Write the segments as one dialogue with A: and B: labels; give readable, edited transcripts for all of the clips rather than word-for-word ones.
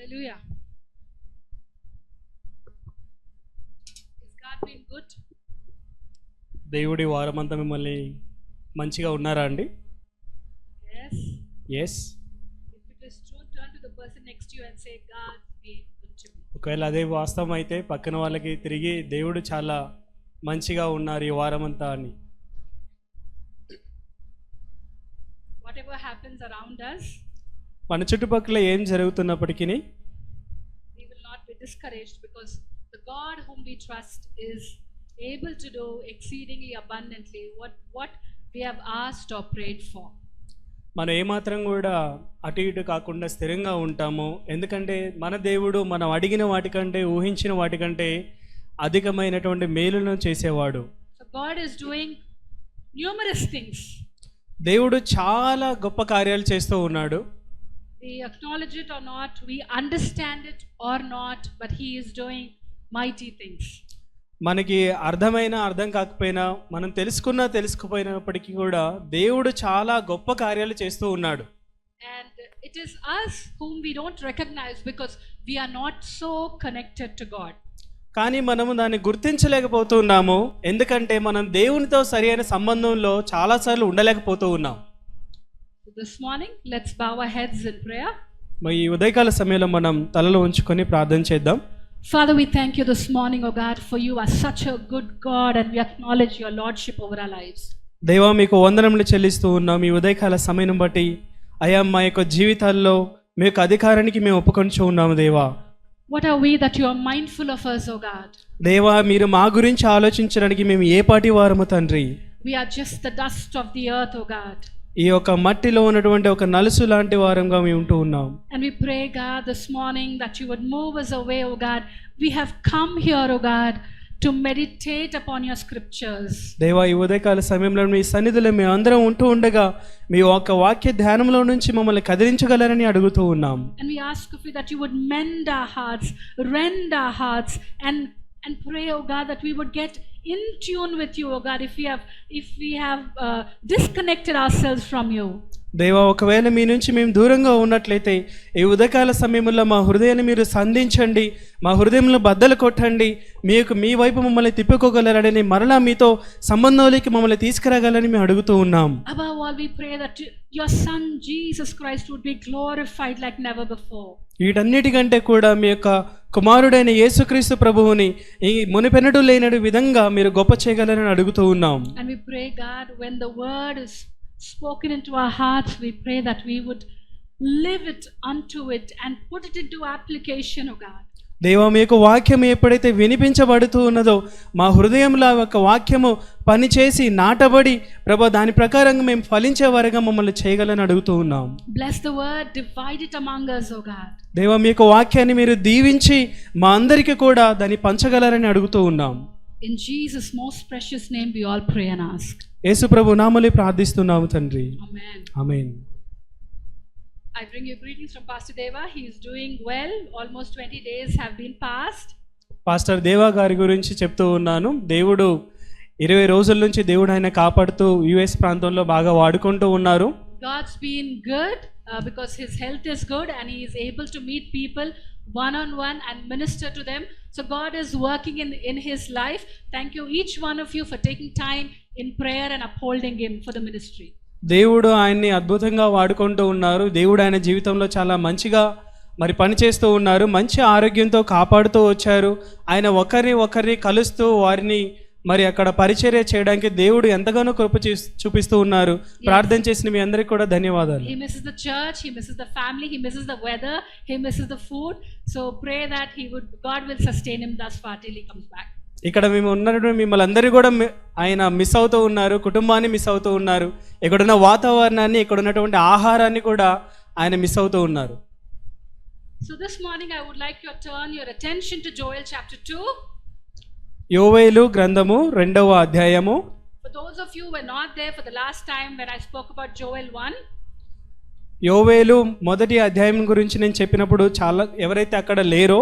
A: Hallelujah. Is God being good?
B: దేవుడి వారమంతా మిమ్మల్ని మంచిగా ఉన్నారా అండి?
A: Yes.
B: Yes.
A: If it is true, turn to the person next to you and say, God being good to me.
B: ఒకవేళ అదే వాస్తవం అయితే పక్కన వాళ్ళకి తిరిగి దేవుడు చాలా మంచిగా ఉన్నారు ఈ వారమంతా అని.
A: Whatever happens around us,
B: మన చుట్టుపక్కల ఏం జరుగుతున్నప్పటికీ
A: we will not be discouraged because the God whom we trust is able to do exceedingly abundantly what we have asked or prayed for.
B: మనం ఏమాత్రం కూడా అటు ఇటు కాకుండా స్థిరంగా ఉంటాము. ఎందుకంటే మన దేవుడు మనం అడిగిన వాటికంటే ఊహించిన వాటికంటే అధికమైనటువంటి మేలును చేసేవాడు.
A: So God is doing numerous things.
B: దేవుడు చాలా గొప్ప కార్యాలు చేస్తూ ఉన్నాడు.
A: We acknowledge it or not, we understand it or not, but He is doing mighty things.
B: మనకి అర్థం కాకపోయినా మనం తెలుసుకోపోయినప్పటికీ కూడా దేవుడు చాలా గొప్ప కార్యాలు చేస్తూ ఉన్నాడు.
A: And it is us whom we don't recognize because we are not so connected to God.
B: కానీ మనము దాన్ని గుర్తించలేకపోతున్నాము, ఎందుకంటే మనం దేవునితో సరి అయిన సంబంధంలో చాలాసార్లు ఉండలేకపోతూ ఉన్నాం.
A: This morning, let's bow our heads in prayer.
B: మరి ఈ ఉదయకాల సమయంలో మనం తలలో ఉంచుకొని ప్రార్థన చేద్దాం.
A: Father, we thank you this morning, oh God, for you are such a good God and we acknowledge your lordship over our lives.
B: దేవా, మీకు వందనములు చెల్లిస్తూ ఉన్నాం. ఈ ఉదయకాల సమయం బట్టి అయ్యా మా యొక్క జీవితాల్లో మీ యొక్క అధికారానికి మేము ఒప్పుకొంచు ఉన్నాము. దేవా,
A: what are we that you are mindful of us, oh God?
B: దేవా, మీరు మా గురించి ఆలోచించడానికి మేము ఏ పాటి వారము తండ్రి?
A: We are just the dust of the earth, oh God.
B: ఈ యొక్క మట్టిలో ఉన్నటువంటి ఒక నలుసు లాంటి వారంగా మేము ఉంటూ ఉన్నాం.
A: And we pray, God, this morning that you would move us away, oh God. We have come here, oh God, to meditate upon your scriptures.
B: దేవా, ఈ ఉదయకాల సమయంలో మీ సన్నిధిలో మేము అందరం ఉంటూ ఉండగా మీ యొక్క వాక్య ధ్యానంలో నుంచి మమ్మల్ని కదిలించగలరని అడుగుతూ ఉన్నాం.
A: And we ask of you that you would mend our hearts, rend our hearts, and pray, oh God, that we would get in tune with you, oh God, if we have disconnected ourselves from you.
B: దేవా, ఒకవేళ మీ నుంచి మేము దూరంగా ఉన్నట్లయితే ఈ ఉదయకాల సమయంలో మా హృదయాన్ని మీరు సంధించండి, మా హృదయంలో బద్దలు కొట్టండి, మీ వైపు మమ్మల్ని తిప్పుకోగలరని మరలా మీతో సంబంధంలోకి మమ్మల్ని తీసుకురాగలని మేము అడుగుతూ ఉన్నాం.
A: Above all, we pray that your Son Jesus Christ would be glorified like never before.
B: వీటన్నిటికంటే కూడా మీ యొక్క కుమారుడైన యేసుక్రీస్తు ప్రభువుని ఈ మునిపెన్నడూ లేనడు విధంగా మీరు గొప్ప చేయగలరని అడుగుతూ ఉన్నాం.
A: And we pray, God, when the word is spoken into our hearts, we pray that we would live it unto it and put it into application, oh God.
B: దేవా, మీ యొక్క వాక్యం ఎప్పుడైతే వినిపించబడుతూ ఉన్నదో మా హృదయంలో ఒక వాక్యము పనిచేసి నాటబడి ప్రభా దాని ప్రకారంగా మేము ఫలించే వారిగా మమ్మల్ని చేయగలని అడుగుతూ ఉన్నాం.
A: Bless the word, divide it among us, oh God.
B: దేవా, మీ యొక్క వాక్యాన్ని మీరు దీవించి మా అందరికీ కూడా దాన్ని పంచగలరని అడుగుతూ ఉన్నాం.
A: In Jesus' most precious name we all pray and ask.
B: యేసు ప్రభు నామములో ప్రార్థిస్తున్నాము తండ్రి.
A: Amen.
B: Amen.
A: I bring you greetings from Pastor Deva. He is doing well. Almost 20 days have been passed.
B: Pastor దేవా గారి గురించి చెప్తూ ఉన్నాను. దేవుడు 20 రోజుల నుంచి దేవుడు ఆయన కాపాడుతూ యుఎస్ ప్రాంతంలో బాగా వాడుకుంటూ ఉన్నారు.
A: God's been good because his health is good and he is able to meet people one on one and minister to them. So God is working in his life. Thank you each one of you for taking time in prayer and upholding him for the ministry.
B: దేవుడు ఆయన్ని అద్భుతంగా వాడుకుంటూ ఉన్నారు. దేవుడు ఆయన జీవితంలో చాలా మంచిగా మరి పనిచేస్తూ ఉన్నారు. మంచి ఆరోగ్యంతో కాపాడుతూ వచ్చారు. ఆయన ఒకరిని కలుస్తూ వారిని మరి అక్కడ పరిచర్య చేయడానికి దేవుడు ఎంతగానో కృప చూపిస్తూ ఉన్నారు. ప్రార్థన చేసిన మీ అందరికీ కూడా ధన్యవాదాలు.
A: He misses the church, he misses the family, he misses the weather, he misses the food. So pray that God will sustain him thus far till he comes back.
B: ఇక్కడ మేము ఉన్నటువంటి మిమ్మల్ని అందరూ కూడా ఆయన మిస్ అవుతూ ఉన్నారు, కుటుంబాన్ని మిస్ అవుతూ ఉన్నారు, ఇక్కడున్న వాతావరణాన్ని, ఇక్కడ ఉన్నటువంటి ఆహారాన్ని కూడా ఆయన మిస్ అవుతూ ఉన్నారు.
A: So this morning I would like to turn your attention to Joel chapter 2.
B: యోవేలు గ్రంథము 2వ అధ్యాయము.
A: For those of you who were not there for the last time when I spoke about Joel 1,
B: యోవేలు 1వ అధ్యాయం గురించి నేను చెప్పినప్పుడు చాలా ఎవరైతే అక్కడ లేరో,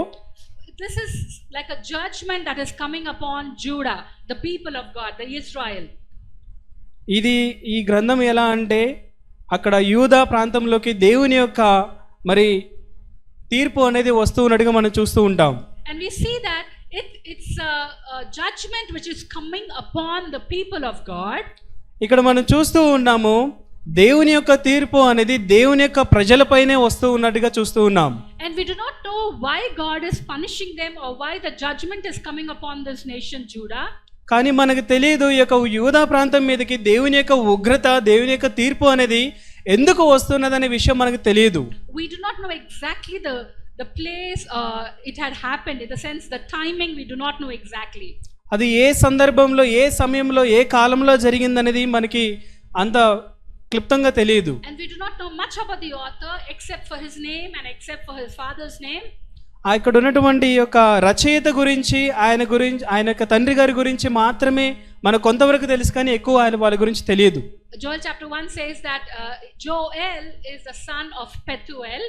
A: this is like a judgment that is coming upon Judah, the people of God, the Israel.
B: ఈ గ్రంథం ఎలా అంటే అక్కడ యూదా ప్రాంతంలోకి దేవుని యొక్క మరి తీర్పు అనేది వస్తూ ఉన్నట్టుగా మనం చూస్తూ ఉంటాం.
A: And we see that it's a judgment which is coming upon the people of God.
B: ఇక్కడ మనం చూస్తూ ఉన్నాము దేవుని యొక్క తీర్పు అనేది దేవుని యొక్క ప్రజలపైనే వస్తూ ఉన్నట్టుగా చూస్తూ ఉన్నాం.
A: And we do not know why God is punishing them or why the judgment is coming upon this nation Judah.
B: కానీ మనకు తెలియదు ఈ యొక్క యూదా ప్రాంతం మీదకి దేవుని యొక్క ఉగ్రత, దేవుని యొక్క తీర్పు అనేది ఎందుకు వస్తున్నదనే విషయం మనకు తెలియదు.
A: We do not know exactly the place it had happened, in the sense the timing we do not know exactly.
B: అది ఏ సందర్భంలో, ఏ సమయంలో, ఏ కాలంలో జరిగిందనేది మనకి అంత క్లుప్తంగా తెలియదు.
A: And we do not know much about the author except for his name and except for his father's name.
B: ఇక్కడ ఉన్నటువంటి ఈ యొక్క రచయిత గురించి, ఆయన యొక్క తండ్రి గారి గురించి మాత్రమే మనకు కొంతవరకు తెలుసు, కానీ ఎక్కువ వాళ్ళ గురించి తెలియదు.
A: Joel chapter 1 says that Joel is the son of Pethuel.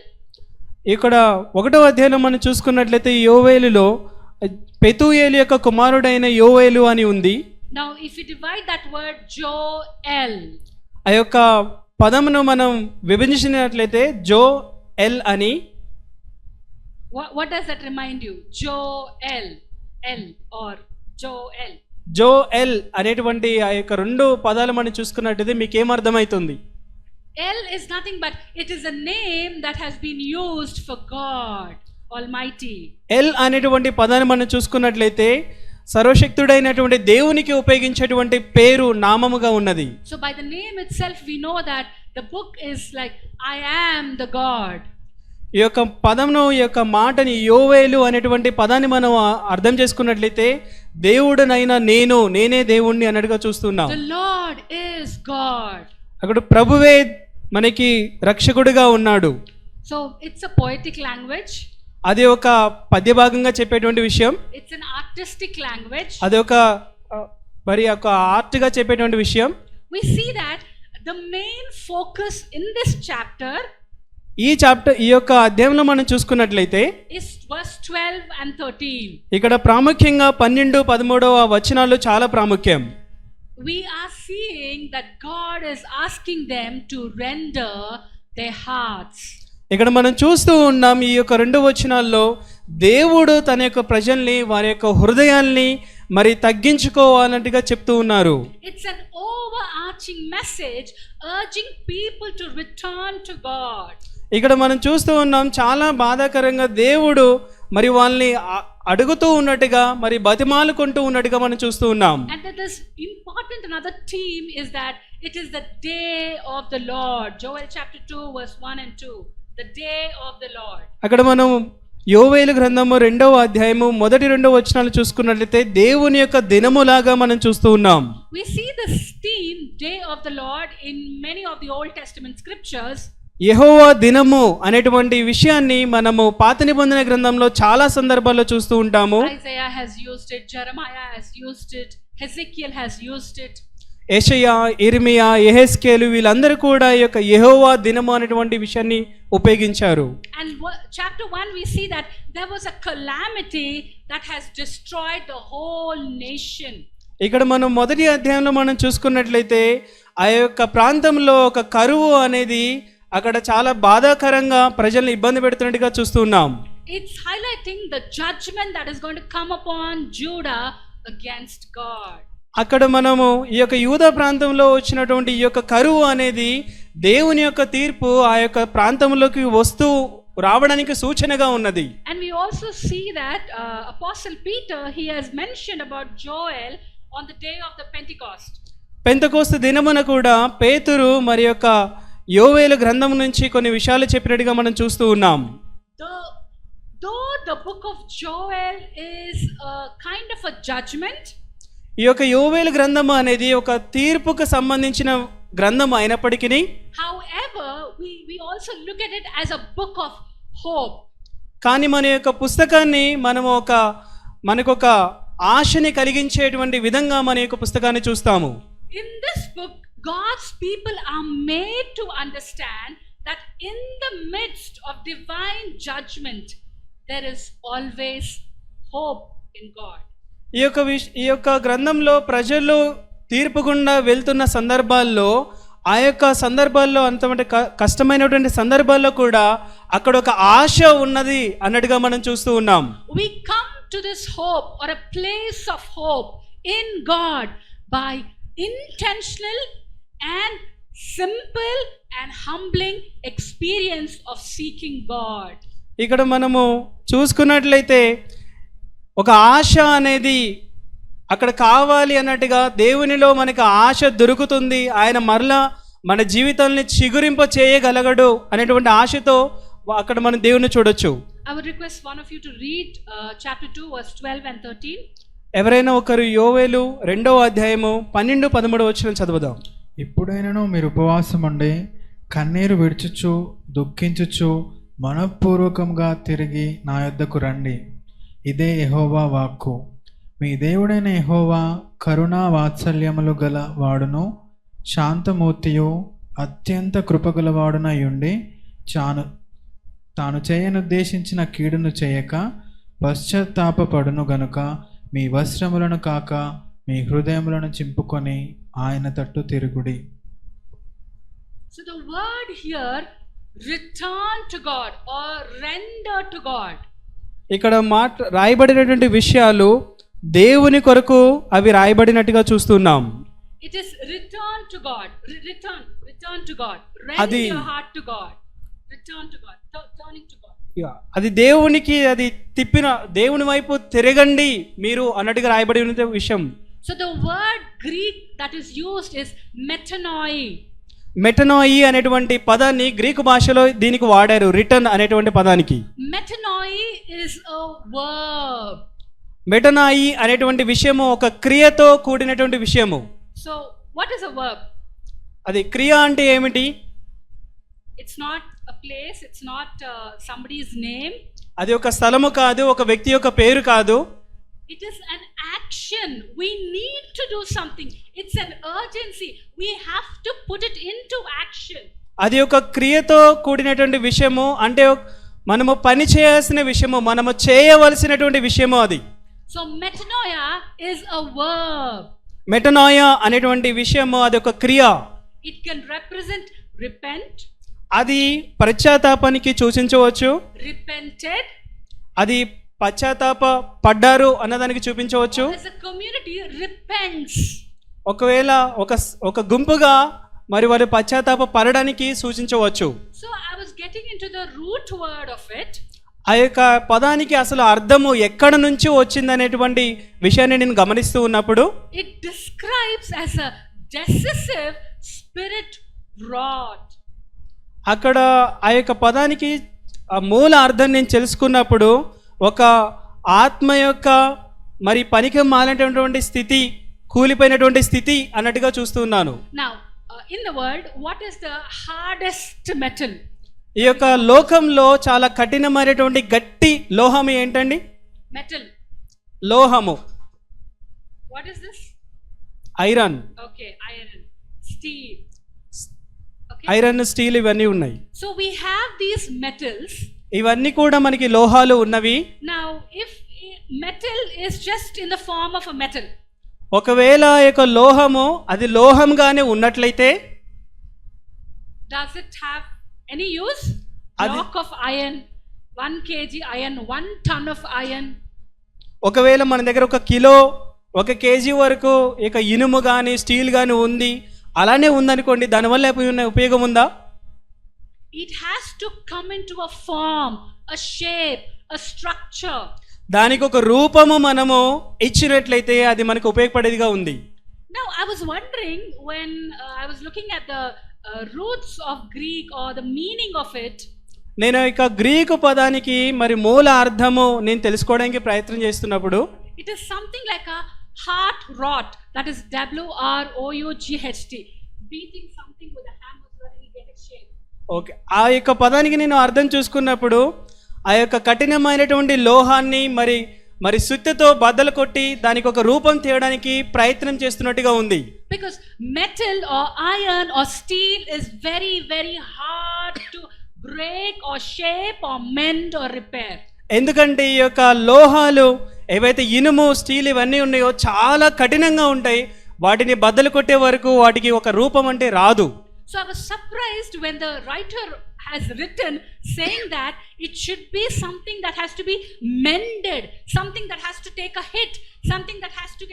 B: ఇక్కడ 1వ అధ్యాయంలో మనం చూసుకున్నట్లయితే యోవేలులో పెతూయేలు యొక్క కుమారుడైన యోవేలు అని ఉంది.
A: Now if you divide that word Joel,
B: ఆ యొక్క పదమును మనం విభజించినట్లయితే జో ఎల్ అని,
A: what does that remind you? Joel, L or Joel.
B: Jo L అనేటువంటి ఆ యొక్క 2 పదాలు మనం చూసుకున్నట్లయితే మీకు ఏమర్థమవుతుంది?
A: L is nothing but it is a name that has been used for God Almighty.
B: L అనేటువంటి పదాన్ని మనం చూసుకున్నట్లయితే సర్వశక్తుడైనటువంటి దేవునికి ఉపయోగించేటువంటి పేరు, నామముగా ఉన్నది.
A: So by the name itself we know that the book is like I am the God.
B: ఈ యొక్క పదంను, ఈ యొక్క మాటని, యోవేలు అనేటువంటి పదాన్ని మనం అర్థం చేసుకున్నట్లయితే దేవుడనైనా నేనే దేవుణ్ణి అన్నట్టుగా చూస్తున్నాం.
A: The Lord is God.
B: అక్కడ ప్రభువే మనకి రక్షకుడిగా ఉన్నాడు.
A: So it's a poetic language.
B: అది ఒక పద్య భాగంగా చెప్పేటువంటి విషయం.
A: It's an artistic language.
B: అది ఒక మరి ఒక ఆర్ట్గా చెప్పేటువంటి విషయం.
A: We see that the main focus in this chapter,
B: ఈ యొక్క అధ్యాయంలో మనం చూసుకున్నట్లయితే
A: is verse 12 and 13.
B: ఇక్కడ ప్రాముఖ్యంగా 12, 13వ వచనాలు చాలా ప్రాముఖ్యం.
A: We are seeing that God is asking them to render their hearts.
B: ఇక్కడ మనం చూస్తూ ఉన్నాం ఈ యొక్క 2 వచనాల్లో దేవుడు తన యొక్క ప్రజల్ని, వారి యొక్క హృదయాల్ని మరి తగ్గించుకోవాలంటగా చెప్తూ ఉన్నారు.
A: It's an overarching message urging people to return to God.
B: ఇక్కడ మనం చూస్తూ ఉన్నాం చాలా బాధాకరంగా దేవుడు మరి వాళ్ళని అడుగుతూ ఉన్నట్టుగా, మరి బతిమాలుకుంటూ ఉన్నట్టుగా మనం చూస్తూ ఉన్నాం.
A: And that is important. Another theme is that it is the day of the Lord. Joel chapter 2 verse 1 and 2. The day of the Lord.
B: అక్కడ మనం యోవేలు గ్రంథము 2వ అధ్యాయము 1-2 వచనాలు చూసుకున్నట్లయితే దేవుని యొక్క దినములాగా మనం చూస్తూ ఉన్నాం.
A: We see this theme, day of the Lord, in many of the Old Testament scriptures.
B: యెహోవా దినము అనేటువంటి విషయాన్ని మనము పాత నిబంధన గ్రంథంలో చాలా సందర్భాల్లో చూస్తూ ఉంటాము.
A: Isaiah has used it, Jeremiah has used it, Hezekiel has used it.
B: యెషయా, ఇర్మియా, యెహెజ్కేలు వీళ్ళందరూ కూడా ఈ యొక్క యెహోవా దినము అనేటువంటి విషయాన్ని ఉపయోగించారు.
A: And chapter 1 we see that there was a calamity that has destroyed the whole nation.
B: ఇక్కడ మనం 1వ అధ్యాయంలో మనం చూసుకున్నట్లయితే ఆ యొక్క ప్రాంతంలో ఒక కరువు అనేది అక్కడ చాలా బాధాకరంగా ప్రజల్ని ఇబ్బంది పెడుతున్నట్టుగా చూస్తున్నాం.
A: It's highlighting the judgment that is going to come upon Judah against God.
B: అక్కడ మనము ఈ యొక్క యూదా ప్రాంతంలో వచ్చినటువంటి ఈ యొక్క కరువు అనేది దేవుని యొక్క తీర్పు ఆ యొక్క ప్రాంతంలోకి వస్తూ రావడానికి సూచనగా ఉన్నది.
A: And we also see that Apostle Peter, he has mentioned about Joel on the day of the Pentecost.
B: Pentecost దినమున కూడా పేతురు మరి యొక్క యోవేలు గ్రంథం నుంచి కొన్ని విషయాలు చెప్పినట్టుగా మనం చూస్తూ ఉన్నాం.
A: Though the book of Joel is a kind of a judgment,
B: ఈ యొక్క యోవేలు గ్రంథము అనేది ఒక తీర్పుకు సంబంధించిన గ్రంథం అయినప్పటికీ,
A: however we also look at it as a book of hope.
B: కానీ మన యొక్క పుస్తకాన్ని మనకు ఒక ఆశని కలిగించేటువంటి విధంగా మన యొక్క పుస్తకాన్ని చూస్తాము.
A: In this book, God's people are made to understand that in the midst of divine judgment, there is always hope in God. ఈ
B: యొక్క గ్రంథంలో ప్రజలు తీర్పు గుండా వెళ్తున్న సందర్భాల్లో ఆ యొక్క సందర్భాల్లో అంతమంటే కష్టమైనటువంటి సందర్భాల్లో కూడా అక్కడ ఒక ఆశ ఉన్నది అన్నట్టుగా మనం చూస్తూ ఉన్నాం.
A: We come to this hope or a place of hope in God by intentional and simple and humbling experience of seeking God.
B: ఇక్కడ మనము చూసుకున్నట్లయితే ఒక ఆశ అనేది అక్కడ కావాలి అన్నట్టుగా దేవునిలో మనకు ఆశ దొరుకుతుంది, ఆయన మరలా మన జీవితాన్ని చిగురింప చేయగలగడు అనేటువంటి ఆశతో అక్కడ మనం దేవుని చూడొచ్చు.
A: I would request one of you to read chapter 2 verse 12 and 13.
B: ఎవరైనా ఒకరు యోవేలు 2వ అధ్యాయము 12-13 వచనం చదువుదాం.
C: ఇప్పుడైనను మీరు ఉపవాసం ఉండి కన్నీరు విడుచుచు దుఃఖించుచు మనఃపూర్వకంగా తిరిగి నా యొద్దకు రండి. ఇదే యెహోవా వాక్కు. మీ దేవుడైన యెహోవా కరుణా వాత్సల్యములు గల వాడును, శాంతమూర్తియు, అత్యంత కృపగలవాడునై ఉండి తాను చేయనుద్దేశించిన కీడును చేయక పశ్చాత్తాపపడును గనుక మీ వస్త్రములను కాక మీ హృదయములను చింపుకొని ఆయన తట్టు తిరుగుడి.
A: So the word here, return to God or render to God.
B: ఇక్కడ రాయబడినటువంటి విషయాలు దేవుని కొరకు అవి రాయబడినట్టుగా చూస్తున్నాం.
A: It is return to God. Return to God. Render your heart to God. Return to God. Turning to God.
B: అది దేవునికి అది తిప్పిన దేవుని వైపు తిరగండి మీరు అన్నట్టుగా రాయబడి ఉన్న విషయం.
A: So the word Greek that is used is metanoi.
B: మెటనాయి అనేటువంటి పదాన్ని గ్రీకు భాషలో దీనికి వాడారు, రిటర్న్ అనేటువంటి పదానికి.
A: Metanoi is a verb.
B: మెటనాయి అనేటువంటి విషయము ఒక క్రియతో కూడినటువంటి విషయము.
A: So what is a verb?
B: అది క్రియ అంటే ఏమిటి?
A: It's not a place, it's not somebody's name.
B: అది ఒక స్థలము కాదు, ఒక వ్యక్తి యొక్క పేరు కాదు.
A: It is an action. We need to do something. It's an urgency. We have to put it into action.
B: అది ఒక క్రియతో కూడినటువంటి విషయము, అంటే మనము పని చేయాల్సిన విషయము, మనము చేయవలసినటువంటి విషయము అది.
A: So metanoia is a verb.
B: మెటనాయా అనేటువంటి విషయము అది ఒక క్రియ.
A: It can represent repent.
B: అది పశ్చాత్తాపానికి సూచించవచ్చు.
A: Repented.
B: అది పశ్చాత్తాప పడ్డారు అన్నదానికి చూపించవచ్చు.
A: As a community repents.
B: ఒకవేళ ఒక గుంపుగా మరి వారు పశ్చాత్తాప పడడానికి సూచించవచ్చు.
A: So I was getting into the root word of it.
B: ఆ యొక్క పదానికి అసలు అర్థము ఎక్కడ నుంచి వచ్చిందనేటువంటి విషయాన్ని నేను గమనిస్తూ ఉన్నప్పుడు
A: It describes as a decisive spirit wrought.
B: అక్కడ ఆ యొక్క పదానికి ఆ మూల అర్థం నేను తెలుసుకున్నప్పుడు ఒక ఆత్మ యొక్క మరి పనికి మాలినటువంటి స్థితి, కూలిపోయినటువంటి స్థితి అన్నట్టుగా చూస్తున్నాను.
A: Now in the world, what is the hardest metal?
B: ఈ యొక్క లోకంలో చాలా కఠినమైనటువంటి గట్టి లోహం ఏంటండి?
A: Metal.
B: లోహము.
A: What is this?
B: Iron.
A: Okay, iron. Steel. Okay.
B: Iron, steel ఇవన్నీ ఉన్నాయి.
A: So we have these metals.
B: ఇవన్నీ కూడా మనకి లోహాలు ఉన్నవి.
A: Now if metal is just in the form of a metal,
B: ఒకవేళ ఆ యొక్క లోహము అది లోహంగానే ఉన్నట్లయితే
A: does it have any use? Block of iron, 1 kg iron, 1 ton of iron.
B: ఒకవేళ మన దగ్గర 1 కేజీ వరకు ఇక ఇనుము కానీ స్టీల్ కానీ ఉంది, అలానే ఉందనుకోండి, దానివల్ల ఉపయోగం ఉందా?
A: It has to come into a form, a shape, a structure.
B: దానికి ఒక రూపము మనము ఇచ్చినట్లయితే అది మనకు ఉపయోగపడేదిగా ఉంది.
A: Now I was wondering when I was looking at the roots of Greek or the meaning of it.
B: నేను ఇక గ్రీకు పదానికి మరి మూల అర్థము నేను తెలుసుకోవడానికి ప్రయత్నం చేస్తున్నప్పుడు
A: It is something like a heart wrought, that is WROUGHT, beating something with a hammer so that it will get a shape.
B: Okay, ఆ యొక్క పదానికి నేను అర్థం చూసుకున్నప్పుడు ఆ యొక్క కఠినమైనటువంటి లోహాన్ని మరి సుత్తితో బద్దలు కొట్టి దానికి ఒక రూపం తీయడానికి ప్రయత్నం చేస్తున్నట్టుగా ఉంది.
A: Because metal or iron or steel is very, very hard to break or shape or mend or repair.
B: ఎందుకంటే ఈ యొక్క లోహాలు ఏవైతే ఇనుము, స్టీల్ ఇవన్నీ ఉన్నాయో చాలా కఠినంగా ఉంటాయి. వాటిని బద్దలు కొట్టే వరకు వాటికి ఒక రూపం అంటే రాదు.
A: So I was surprised when the writer has written saying that it should be something that has to be mended, something that has to take a hit, something that has to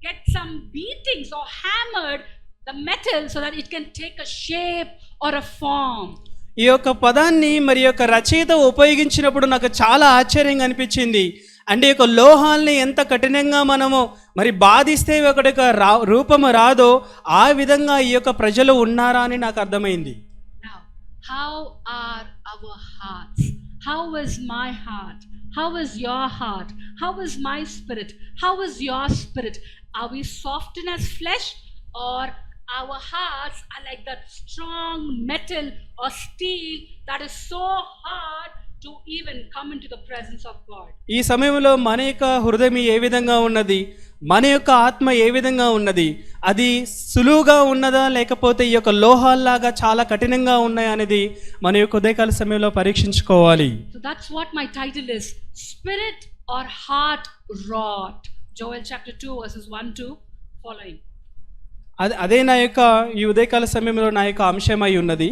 A: get some beatings or hammered the metal so that it can take a shape or a form.
B: ఈ యొక్క పదాన్ని మరి యొక్క రచయిత ఉపయోగించినప్పుడు నాకు చాలా ఆశ్చర్యంగా అనిపించింది. అంటే ఈ యొక్క లోహాల్ని ఎంత కఠినంగా మనము మరి బాధిస్తే ఒకటి రూపము రాదో ఆ విధంగా ఈ యొక్క ప్రజలు ఉన్నారా అని నాకు అర్థమైంది.
A: Now, how are our hearts? How is my heart? How is your heart? How is my spirit? How is your spirit? Are we softened as flesh, or our hearts are like that strong metal or steel that is so hard to even come into the presence of God?
B: ఈ సమయంలో మన యొక్క హృదయం ఏ విధంగా ఉన్నది, మన యొక్క ఆత్మ ఏ విధంగా ఉన్నది, అది సులువుగా ఉన్నదా లేకపోతే ఈ యొక్క లోహాల్లాగా చాలా కఠినంగా ఉన్నాయా అనేది మన యొక్క ఉదయకాల సమయంలో పరీక్షించుకోవాలి.
A: So that's what my title is, Spirit or Heart Rot. Joel chapter 2 verses 1-2 following.
B: అదే నా యొక్క ఈ ఉదయకాల సమయంలో నా యొక్క అంశమై ఉన్నది.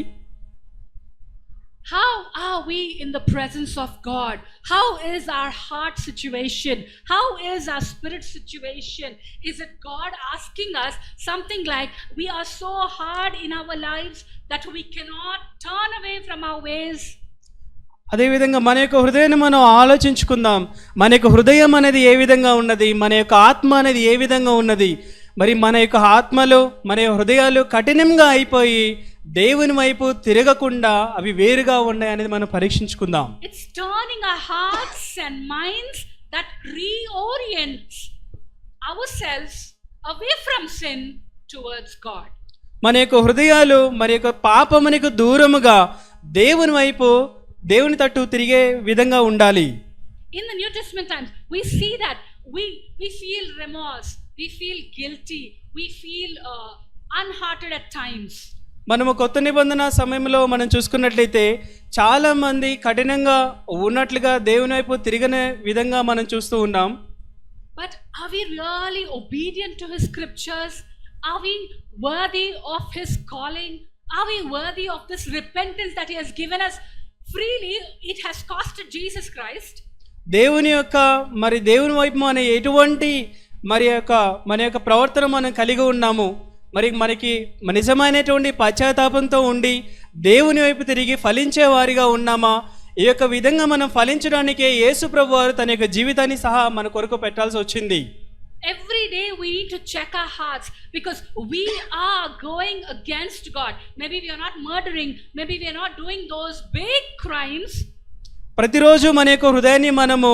A: How are we in the presence of God? How is our heart situation? How is our spirit situation? Is it God asking us something like we are so hard in our lives that we cannot turn away from our ways?
B: అదేవిధంగా మన యొక్క హృదయాన్ని మనం ఆలోచించుకుందాం. మన యొక్క హృదయం అనేది ఏ విధంగా ఉన్నది, మన యొక్క ఆత్మ అనేది ఏ విధంగా ఉన్నది. మరి మన యొక్క ఆత్మలు మన హృదయాలు కఠినంగా అయిపోయి దేవుని వైపు తిరగకుండా అవి వేరుగా ఉన్నాయి అనేది మనం పరీక్షించుకుందాం.
A: It's turning our hearts and minds that reorients ourselves away from sin towards God.
B: మన యొక్క హృదయాలు మన యొక్క పాపమునకు దూరముగా దేవుని వైపు దేవుని తట్టు తిరిగే విధంగా ఉండాలి.
A: In the New Testament times we see that we feel remorse, we feel guilty, we feel unhearted at times.
B: మనము కొత్త నిబంధన సమయంలో మనం చూసుకున్నట్లయితే చాలా మంది కఠినంగా ఉన్నట్లుగా దేవుని వైపు తిరిగిన విధంగా మనం చూస్తూ ఉన్నాం.
A: But are we really obedient to his scriptures? Are we worthy of his calling? Are we worthy of this repentance that he has given us freely? It has costed Jesus Christ.
B: దేవుని యొక్క మరి దేవుని వైపు మన ఎటువంటి మన యొక్క ప్రవర్తన మనం కలిగి ఉన్నాము. మరి మనకి నిజమైనటువంటి పశ్చాత్తాపంతో ఉండి దేవుని వైపు తిరిగి ఫలించే వారిగా ఉన్నామా? ఈ యొక్క విధంగా మనం ఫలించడానికే యేసు ప్రభు వారు తన యొక్క జీవితాన్ని సహా మన కొరకు పెట్టాల్సి వచ్చింది.
A: Every day we need to check our hearts because we are going against God. Maybe we are not murdering, maybe we are not doing those big crimes.
B: ప్రతిరోజు మన యొక్క హృదయాన్ని మనము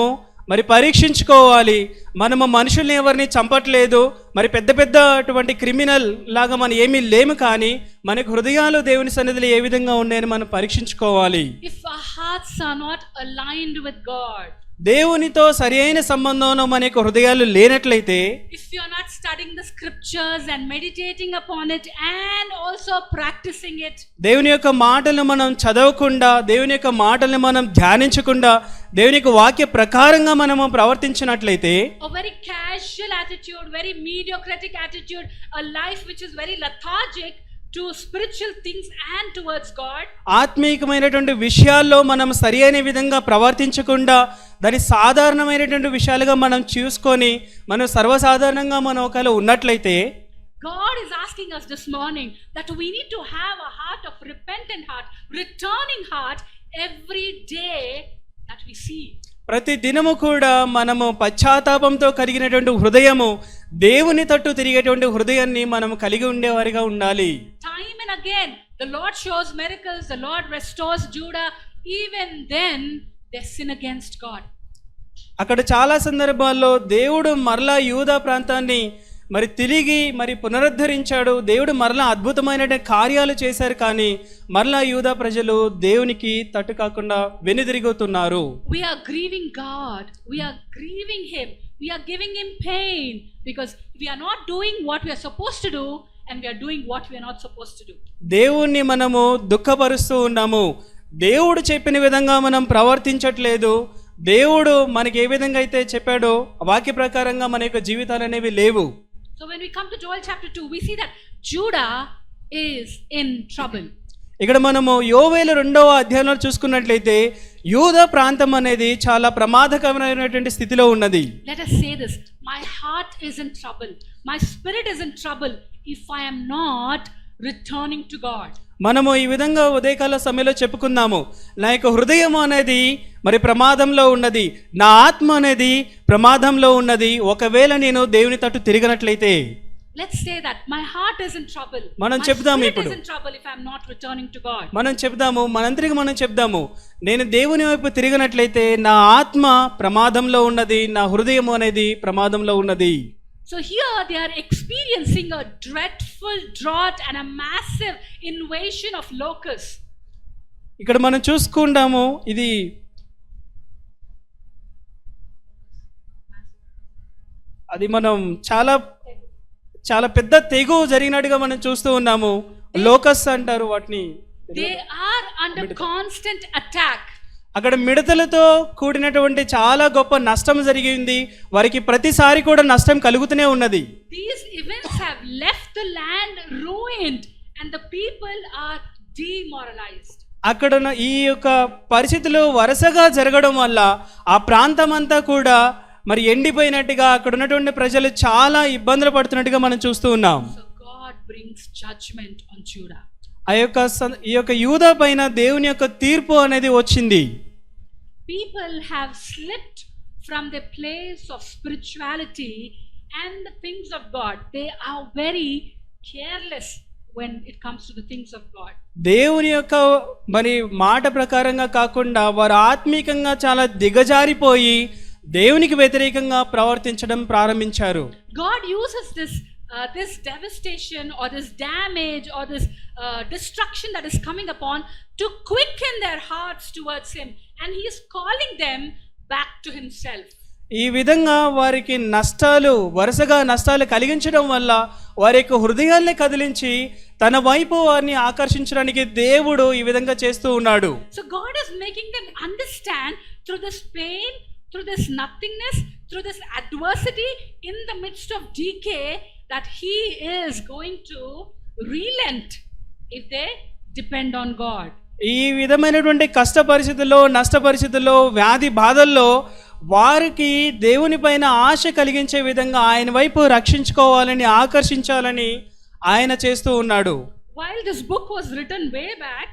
B: మరి పరీక్షించుకోవాలి. మనము మనుషుల్ని ఎవరిని చంపట్లేదు, మరి పెద్ద అటువంటి క్రిమినల్ లాగా మనం ఏమీ లేము, కానీ మనకు హృదయాలు దేవుని సన్నిధిలో ఏ విధంగా ఉన్నాయని మనం పరీక్షించుకోవాలి.
A: If our hearts are not aligned with God,
B: దేవునితో సరి అయిన సంబంధంలో మన యొక్క హృదయాలు లేనట్లయితే,
A: if you are not studying the scriptures and meditating upon it and also practicing it,
B: దేవుని యొక్క మాటలను మనం చదవకుండా, దేవుని యొక్క మాటలను మనం ధ్యానించకుండా, దేవుని యొక్క వాక్య ప్రకారంగా మనము ప్రవర్తించినట్లయితే,
A: a very casual attitude, very mediocratic attitude, a life which is very lethargic to spiritual things and towards God,
B: ఆత్మీయమైనటువంటి విషయాల్లో మనం సరి అయిన విధంగా ప్రవర్తించకుండా దాని సాధారణమైనటువంటి విషయాలుగా మనం చూసుకొని మనం సర్వసాధారణంగా మనం ఒకవేళ ఉన్నట్లయితే,
A: God is asking us this morning that we need to have a heart of repentant heart, returning heart every day that we see.
B: ప్రతి దినము కూడా మనము పశ్చాత్తాపంతో కలిగినటువంటి హృదయము, దేవుని తట్టు తిరిగేటువంటి హృదయాన్ని మనం కలిగి ఉండేవారిగా ఉండాలి.
A: Time and again the Lord shows miracles, the Lord restores Judah, even then they sin against God.
B: అక్కడ చాలా సందర్భాల్లో దేవుడు మరలా యూదా ప్రాంతాన్ని మరి తిరిగి మరి పునరుద్ధరించాడు. దేవుడు మరలా అద్భుతమైన కార్యాలు చేశారు, కానీ మరలా యూదా ప్రజలు దేవునికి తట్టు కాకుండా వెనుదిరుగుతున్నారు.
A: We are grieving God, we are grieving him, we are giving him pain because we are not doing what we are supposed to do and we are doing what we are not supposed to do.
B: దేవుణ్ణి మనము దుఃఖపరుస్తూ ఉన్నాము. దేవుడు చెప్పిన విధంగా మనం ప్రవర్తించట్లేదు. దేవుడు మనకి ఏ విధంగా అయితే చెప్పాడో వాక్య ప్రకారంగా మన యొక్క జీవితాలు అనేవి లేవు.
A: So when we come to Joel chapter 2, we see that Judah is in trouble.
B: ఇక్కడ మనము యోవేలు 2వ అధ్యాయంలో చూసుకున్నట్లయితే యూద ప్రాంతం అనేది చాలా ప్రమాదకరమైనటువంటి స్థితిలో ఉన్నది.
A: Let us say this: my heart is in trouble, my spirit is in trouble if I am not returning to God.
B: మనము ఈ విధంగా ఉదయకాల సమయంలో చెప్పుకుందాము, నా యొక్క హృదయం అనేది మరి ప్రమాదంలో ఉన్నది, నా ఆత్మ అనేది ప్రమాదంలో ఉన్నది ఒకవేళ నేను దేవుని తట్టు తిరిగినట్లయితే.
A: Let's say that my heart is in trouble,
B: మనం
A: my
B: చెప్దాము
A: spirit
B: ఇప్పుడు.
A: is in trouble if I am not returning to God.
B: మనం చెప్దాము, మనందరికి మనం చెప్దాము, నేను దేవుని వైపు తిరిగినట్లయితే నా ఆత్మ ప్రమాదంలో ఉన్నది, నా హృదయం అనేది ప్రమాదంలో ఉన్నది.
A: So here they are experiencing a dreadful drought and a massive invasion of locusts.
B: ఇక్కడ మనం చూసుకుంటాము, ఇది అది మనం చాలా చాలా పెద్ద తెగు జరిగినట్టుగా మనం చూస్తూ ఉన్నాము. లోకస్ అంటారు వాటిని.
A: They are under constant attack.
B: అక్కడ మిడతలతో కూడినటువంటి చాలా గొప్ప నష్టం జరిగింది, వారికి ప్రతిసారి కూడా నష్టం కలుగుతూనే ఉన్నది.
A: These events have left the land ruined and the people are demoralized.
B: అక్కడ ఈ యొక్క పరిస్థితులు వరుసగా జరగడం వల్ల ఆ ప్రాంతం అంతా కూడా మరి ఎండిపోయినట్టుగా అక్కడ ఉన్నటువంటి ప్రజలు చాలా ఇబ్బందులు పడుతున్నట్టుగా మనం చూస్తూ ఉన్నాం.
A: So God brings judgment on Judah.
B: ఈ యొక్క యూదా పైన దేవుని యొక్క తీర్పు అనేది వచ్చింది.
A: People have slipped from the place of spirituality and the things of God. They are very careless when it comes to the things of God.
B: దేవుని యొక్క మరి మాట ప్రకారంగా కాకుండా వారు ఆత్మీకంగా చాలా దిగజారిపోయి దేవునికి వ్యతిరేకంగా ప్రవర్తించడం ప్రారంభించారు.
A: God uses this devastation or this damage or this destruction that is coming upon to quicken their hearts towards him, and he is calling them back to himself.
B: ఈ విధంగా వారికి వరుసగా నష్టాలు కలిగించడం వల్ల వారి యొక్క హృదయాల్ని కదిలించి తన వైపు వారిని ఆకర్షించడానికి దేవుడు ఈ విధంగా చేస్తూ ఉన్నాడు.
A: So God is making them understand through this pain, through this nothingness, through this adversity, in the midst of decay, that he is going to relent if they depend on God.
B: ఈ విధమైనటువంటి కష్ట పరిస్థితుల్లో, నష్ట పరిస్థితుల్లో, వ్యాధి బాధల్లో వారికి దేవుని పైన ఆశ కలిగించే విధంగా ఆయన వైపు రక్షించుకోవాలని, ఆకర్షించాలని ఆయన చేస్తూ ఉన్నాడు.
A: While this book was written way back,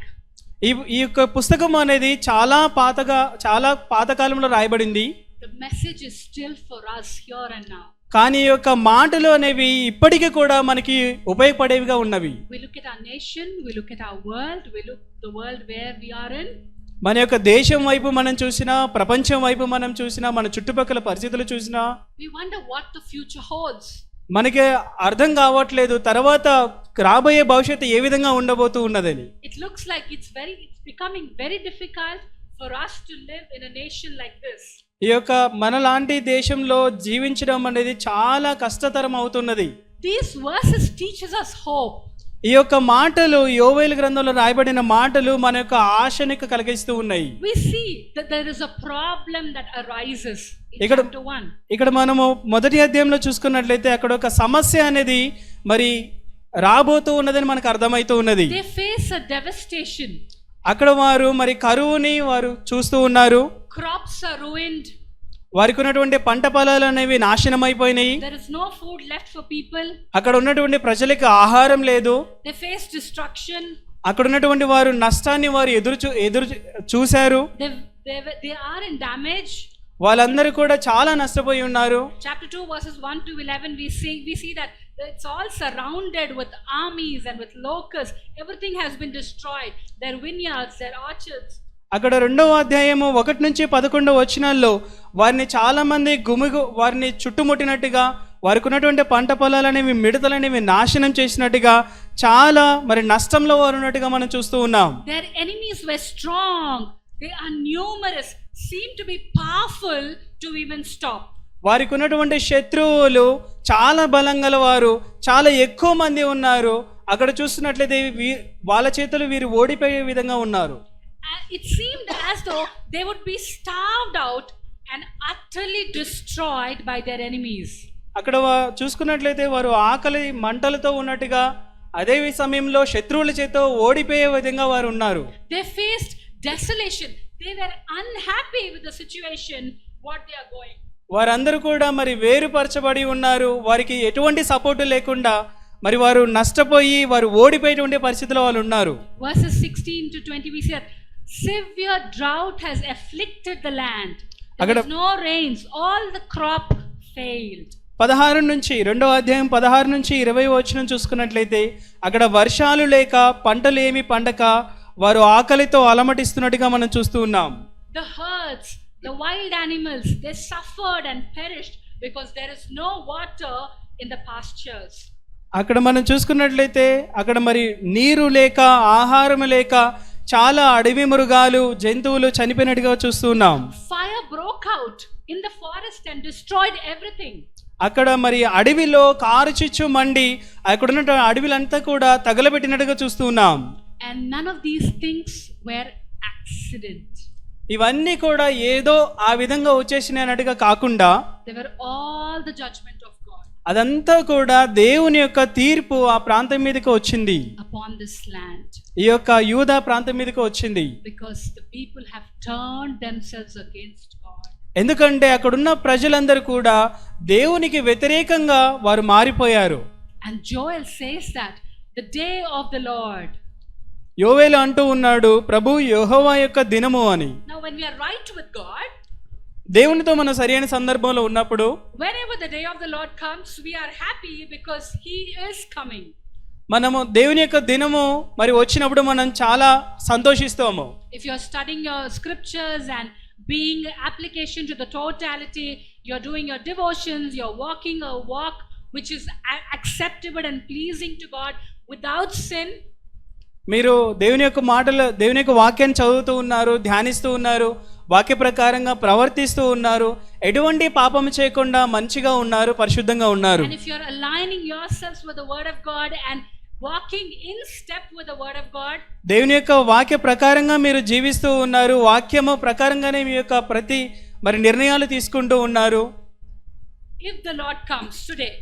B: ఈ యొక్క పుస్తకం అనేది చాలా పాతకాలంలో రాయబడింది.
A: the message is still for us here and now.
B: కానీ ఈ యొక్క మాటలు అనేవి ఇప్పటికీ కూడా మనకి ఉపయోగపడేవిగా ఉన్నవి.
A: We look at our nation, we look at our world, we look the world where we are in.
B: మన యొక్క దేశం వైపు మనం చూసినా, ప్రపంచం వైపు మనం చూసినా, మన చుట్టుపక్కల పరిస్థితులు చూసినా
A: We wonder what the future holds.
B: మనకి అర్థం కావట్లేదు తర్వాత రాబోయే భవిష్యత్తు ఏ విధంగా ఉండబోతూ ఉన్నదని.
A: It looks like it's becoming very difficult for us to live in a nation like this.
B: ఈ యొక్క మనలాంటి దేశంలో జీవించడం అనేది చాలా కష్టతరం అవుతున్నది.
A: These verses teaches us hope.
B: ఈ యొక్క మాటలు యోవేలు గ్రంథంలో రాయబడిన మాటలు మన యొక్క ఆశని కలిగిస్తూ ఉన్నాయి.
A: We see that there is a problem that arises in
B: ఇక్కడ
A: chapter 1.
B: ఇక్కడ మనము మొదటి అధ్యాయంలో చూసుకున్నట్లయితే అక్కడ ఒక సమస్య అనేది మరి రాబోతూ ఉన్నదని మనకు అర్థమవుతూ ఉన్నది.
A: They face a devastation.
B: అక్కడ వారు మరి కరువుని వారు చూస్తూ ఉన్నారు.
A: Crops are ruined.
B: వారికి ఉన్నటువంటి పంట పొలాలు అనేవి నాశనం అయిపోయినాయి.
A: There is no food left for people.
B: అక్కడ ఉన్నటువంటి ప్రజలకు ఆహారం లేదు.
A: They face destruction.
B: అక్కడ ఉన్నటువంటి వారు నష్టాన్ని వారు ఎదురు చూశారు.
A: They are in damage.
B: వాళ్ళందరూ కూడా చాలా నష్టపోయి ఉన్నారు.
A: Chapter 2 verses 1 to 11 we see that it's all surrounded with armies and with locusts. Everything has been destroyed. Their vineyards, their orchards.
B: అక్కడ 2వ అధ్యాయము 1 నుంచి 11 వచనాల్లో వారిని చాలా మంది వారిని చుట్టుముట్టినట్టుగా, వారికి ఉన్నటువంటి పంట పొలాలనేవి, మిడతలనేవి నాశనం చేసినట్టుగా, చాలా మరి నష్టంలో వారు ఉన్నట్టుగా మనం చూస్తూ ఉన్నాం.
A: Their enemies were strong. They are numerous. Seem to be powerful to even stop.
B: వారికి ఉన్నటువంటి శత్రువులు చాలా బలం గల వారు, చాలా ఎక్కువ మంది ఉన్నారు. అక్కడ చూస్తున్నట్లయితే వాళ్ళ చేతులు వీరు ఓడిపోయే విధంగా ఉన్నారు.
A: It seemed as though they would be starved out and utterly destroyed by their enemies.
B: అక్కడ చూసుకున్నట్లయితే వారు ఆకలి మంటలతో ఉన్నట్టుగా అదే సమయంలో శత్రువుల చేత ఓడిపోయే విధంగా వారు ఉన్నారు.
A: They faced desolation. They were unhappy with the situation what they are going.
B: వారందరూ కూడా మరి వేరుపరచబడి ఉన్నారు. వారికి ఎటువంటి సపోర్టు లేకుండా మరి వారు నష్టపోయి వారు ఓడిపోయేటువంటి పరిస్థితిలో వాళ్ళు ఉన్నారు.
A: Verses 16 to 20 we see that severe drought has afflicted the land. There was no rains. All the crop failed.
B: 16 నుంచి 2వ అధ్యాయం 16 నుంచి 20 వచనం చూసుకున్నట్లయితే అక్కడ వర్షాలు లేక పంటలు ఏమి పండక వారు ఆకలితో అలమటిస్తున్నట్టుగా మనం చూస్తూ ఉన్నాం.
A: The herds, the wild animals, they suffered and perished because there is no water in the pastures.
B: అక్కడ మనం చూసుకున్నట్లయితే అక్కడ మరి నీరు లేక ఆహారం లేక చాలా అడవి మృగాలు జంతువులు చనిపోయినట్టుగా చూస్తూ ఉన్నాం.
A: Fire broke out in the forest and destroyed everything.
B: అక్కడ మరి అడవిలో కారుచిచ్చు మండి అక్కడ ఉన్న అడవిలంతా కూడా తగలబెట్టినట్టుగా చూస్తూ ఉన్నాం.
A: And none of these things were accident.
B: ఇవన్నీ కూడా ఏదో ఆ విధంగా వచ్చేసినాయి అన్నట్టుగా కాకుండా
A: They were all the judgment of God
B: అదంతా కూడా దేవుని యొక్క తీర్పు ఆ ప్రాంతం మీదకి వచ్చింది,
A: upon this land,
B: ఈ యొక్క యూదా ప్రాంతం మీదకి వచ్చింది.
A: because the people have turned themselves against God.
B: ఎందుకంటే అక్కడున్న ప్రజలందరూ కూడా దేవునికి వ్యతిరేకంగా వారు మారిపోయారు.
A: And Joel says that the day of the Lord.
B: యోవేలు అంటూ ఉన్నాడు ప్రభు యెహోవా యొక్క దినము అని.
A: Now when we are right with God,
B: దేవునితో మనం సరైన సందర్భంలో ఉన్నప్పుడు
A: whenever the day of the Lord comes, we are happy because he is coming.
B: మనము దేవుని యొక్క దినము మరి వచ్చినప్పుడు మనం చాలా సంతోషిస్తాము.
A: If you are studying your scriptures and being application to the totality, you are doing your devotions, you are walking a walk which is acceptable and pleasing to God without sin.
B: మీరు దేవుని యొక్క మాటలు దేవుని యొక్క వాక్యాన్ని చదువుతూ ఉన్నారు, ధ్యానిస్తూ ఉన్నారు, వాక్య ప్రకారంగా ప్రవర్తిస్తూ ఉన్నారు, ఎటువంటి పాపం చేయకుండా మంచిగా ఉన్నారు, పరిశుద్ధంగా ఉన్నారు.
A: And if you are aligning yourselves with the word of God and walking in step with the word of God,
B: దేవుని యొక్క వాక్య ప్రకారంగా మీరు జీవిస్తూ ఉన్నారు, వాక్యము ప్రకారంగానే మీ యొక్క ప్రతి మరి నిర్ణయాలు తీసుకుంటూ ఉన్నారు.
A: if the Lord comes today,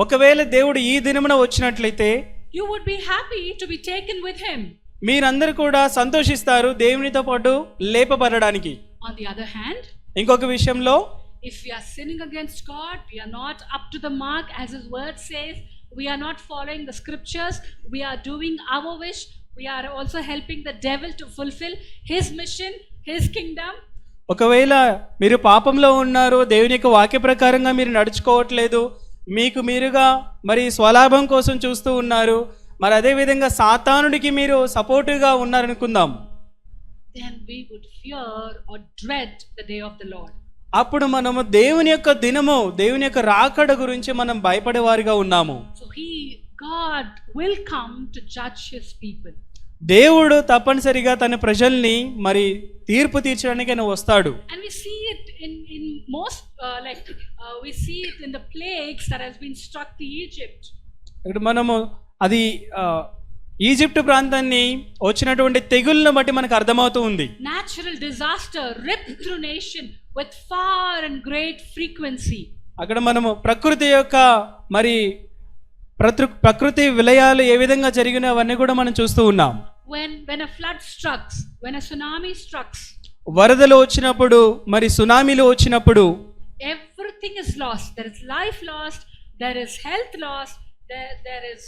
B: ఒకవేళ దేవుడు ఈ దినమున వచ్చినట్లయితే
A: you would be happy to be taken with him.
B: మీరందరూ కూడా సంతోషిస్తారు దేవునితో పాటు లేపబడడానికి.
A: On the other hand,
B: ఇంకొక విషయంలో
A: if we are sinning against God, we are not up to the mark as his word says, we are not following the scriptures, we are doing our wish, we are also helping the devil to fulfill his mission, his kingdom.
B: ఒకవేళ మీరు పాపంలో ఉన్నారు, దేవుని యొక్క వాక్య ప్రకారంగా మీరు నడుచుకోవట్లేదు, మీకు మీరుగా మరి స్వలాభం కోసం చూస్తూ ఉన్నారు, మరి అదే విధంగా సాతానుడికి మీరు సపోర్టివ్గా ఉన్నారనుకుందాం,
A: then we would fear or dread the day of the Lord.
B: అప్పుడు మనము దేవుని యొక్క దినము దేవుని యొక్క రాకడ గురించి మనం భయపడేవారిగా ఉన్నాము.
A: So God will come to judge his people.
B: దేవుడు తప్పనిసరిగా తన ప్రజల్ని మరి తీర్పు తీర్చడానికి ఆయన వస్తాడు.
A: And we see it in most we see it in the plagues that has been struck to Egypt.
B: ఇక్కడ మనము అది ఈజిప్ట్ ప్రాంతాన్ని వచ్చినటువంటి తెగుళ్ళను బట్టి మనకు అర్థమవుతూ ఉంది.
A: Natural disaster ripped through nation with far and great frequency.
B: అక్కడ మనము ప్రకృతి యొక్క మరి ప్రకృతి విలయాలు ఏ విధంగా జరిగినా అవన్నీ కూడా మనం చూస్తూ ఉన్నాం.
A: When a flood strikes, when a tsunami strikes,
B: వరదలు వచ్చినప్పుడు మరి సునామీలు వచ్చినప్పుడు
A: everything is lost. There is life lost, there is health lost, there is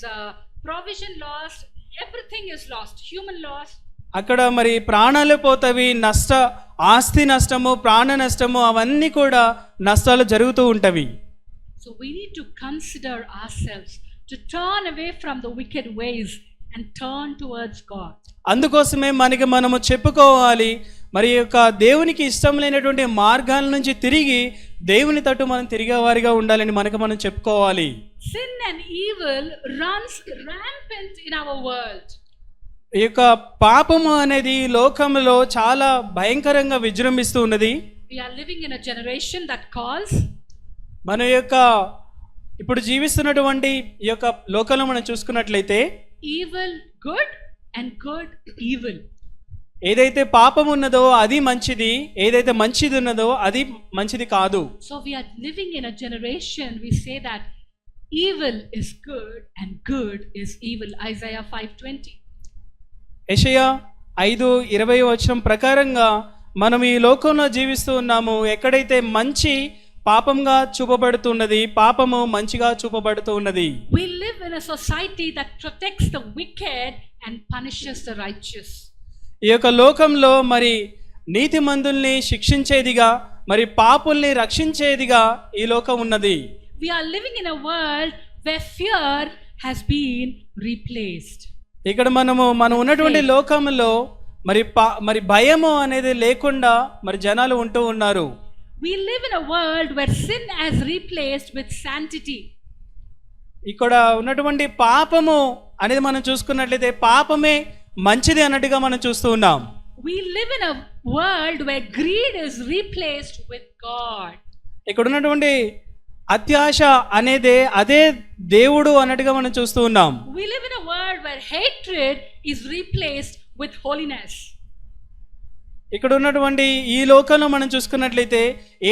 A: provision lost, everything is lost, human loss.
B: అక్కడ మరి ప్రాణాలు పోతవి, ఆస్తి నష్టము, ప్రాణ నష్టము, అవన్నీ కూడా నష్టాలు జరుగుతూ ఉంటవి.
A: So we need to consider ourselves to turn away from the wicked ways and turn towards God.
B: అందుకోసమే మనము చెప్పుకోవాలి, మరి యొక్క దేవునికి ఇష్టం లేనటువంటి మార్గాల నుంచి తిరిగి దేవుని తట్టు మనం తిరిగేవారిగా ఉండాలని మనం చెప్పుకోవాలి.
A: Sin and evil runs rampant in our world.
B: ఈ యొక్క పాపము అనేది లోకంలో చాలా భయంకరంగా విజృంభిస్తూ ఉన్నది.
A: We are living in a generation that calls
B: మన యొక్క ఇప్పుడు జీవిస్తున్నటువంటి ఈ యొక్క లోకంలో మనం చూసుకున్నట్లయితే
A: evil good and good evil.
B: ఏదైతే పాపం ఉన్నదో అది మంచిది, ఏదైతే మంచిది ఉన్నదో అది మంచిది కాదు.
A: So we are living in a generation, we say that evil is good and good is evil. Isaiah 5:20.
B: యెషయా 5:20 ప్రకారంగా మనం ఈ లోకంలో జీవిస్తూ ఉన్నాము. ఎక్కడైతే మంచి పాపంగా చూపబడుతున్నది, పాపము మంచిగా చూపబడుతూ ఉన్నది.
A: We live in a society that protects the wicked and punishes the righteous.
B: ఈ యొక్క లోకంలో మరి నీతిమంతుల్ని శిక్షించేదిగా, మరి పాపుల్ని రక్షించేదిగా ఈ లోకం ఉన్నది.
A: We are living in a world where fear has been replaced.
B: ఇక్కడ మనం ఉన్నటువంటి లోకంలో మరి భయము అనేది లేకుండా మరి జనాలు ఉంటూ ఉన్నారు.
A: We live in a world where sin has replaced with sanctity.
B: ఇక్కడ ఉన్నటువంటి పాపము అనేది మనం చూసుకున్నట్లయితే పాపమే మంచిది అన్నట్టుగా మనం చూస్తూ ఉన్నాం.
A: We live in a world where greed is replaced with God.
B: ఇక్కడ ఉన్నటువంటి అత్యాశ అనేది అదే దేవుడు అన్నట్టుగా మనం చూస్తూ ఉన్నాం.
A: We live in a world where hatred is replaced with holiness.
B: ఇక్కడ ఉన్నటువంటి ఈ లోకంలో మనం చూసుకున్నట్లయితే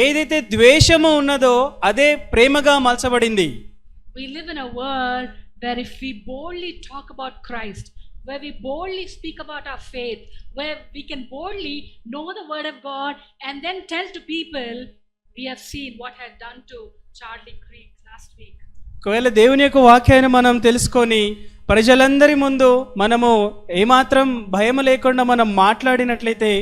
B: ఏదైతే ద్వేషము ఉన్నదో అదే ప్రేమగా మలచబడింది.
A: We live in a world where if we boldly talk about Christ, where we boldly speak about our faith, where we can boldly know the word of God and then tell to people, we have seen what had done to Charlie Creek last week.
B: ఒకవేళ దేవుని యొక్క వాక్యాన్ని మనం తెలుసుకొని ప్రజలందరి ముందు మనము ఏమాత్రం భయం లేకుండా మనం మాట్లాడినట్లయితే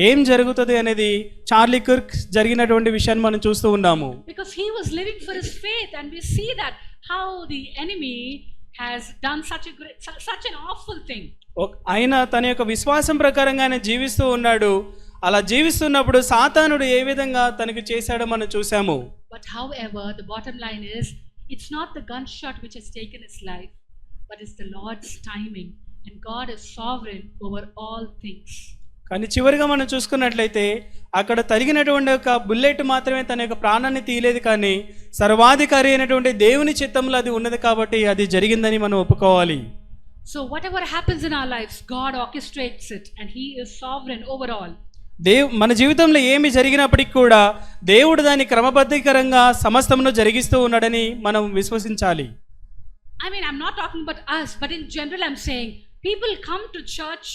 B: ఏం జరుగుతుంది అనేది చార్లీ కిర్క్ జరిగినటువంటి విషయాన్ని మనం చూస్తూ ఉన్నాము.
A: Because he was living for his faith and we see that how the enemy has done such an awful thing.
B: ఆయన తన యొక్క విశ్వాసం ప్రకారంగా ఆయన జీవిస్తూ ఉన్నాడు. అలా జీవిస్తున్నప్పుడు సాతానుడు ఏ విధంగా తనకు చేశాడో మనం చూసాము.
A: But however, the bottom line is, it's not the gunshot which has taken his life, but it's the Lord's timing, and God is sovereign over all things.
B: కానీ చివరిగా మనం చూసుకున్నట్లయితే అక్కడ తగినటువంటి ఒక బుల్లెట్ మాత్రమే తన యొక్క ప్రాణాన్ని తీయలేదు, కానీ సర్వాధికారి అయినటువంటి దేవుని చిత్తంలో అది ఉన్నది కాబట్టి అది జరిగిందని మనం ఒప్పుకోవాలి.
A: So whatever happens in our lives, God orchestrates it and he is sovereign over all.
B: మన జీవితంలో ఏమి జరిగినప్పటికీ కూడా దేవుడు దాన్ని క్రమబద్ధీకరంగా సమస్తమును జరిగిస్తూ ఉన్నాడని మనం విశ్వసించాలి.
A: I mean, I'm not talking about us, but in general I'm saying people come to church.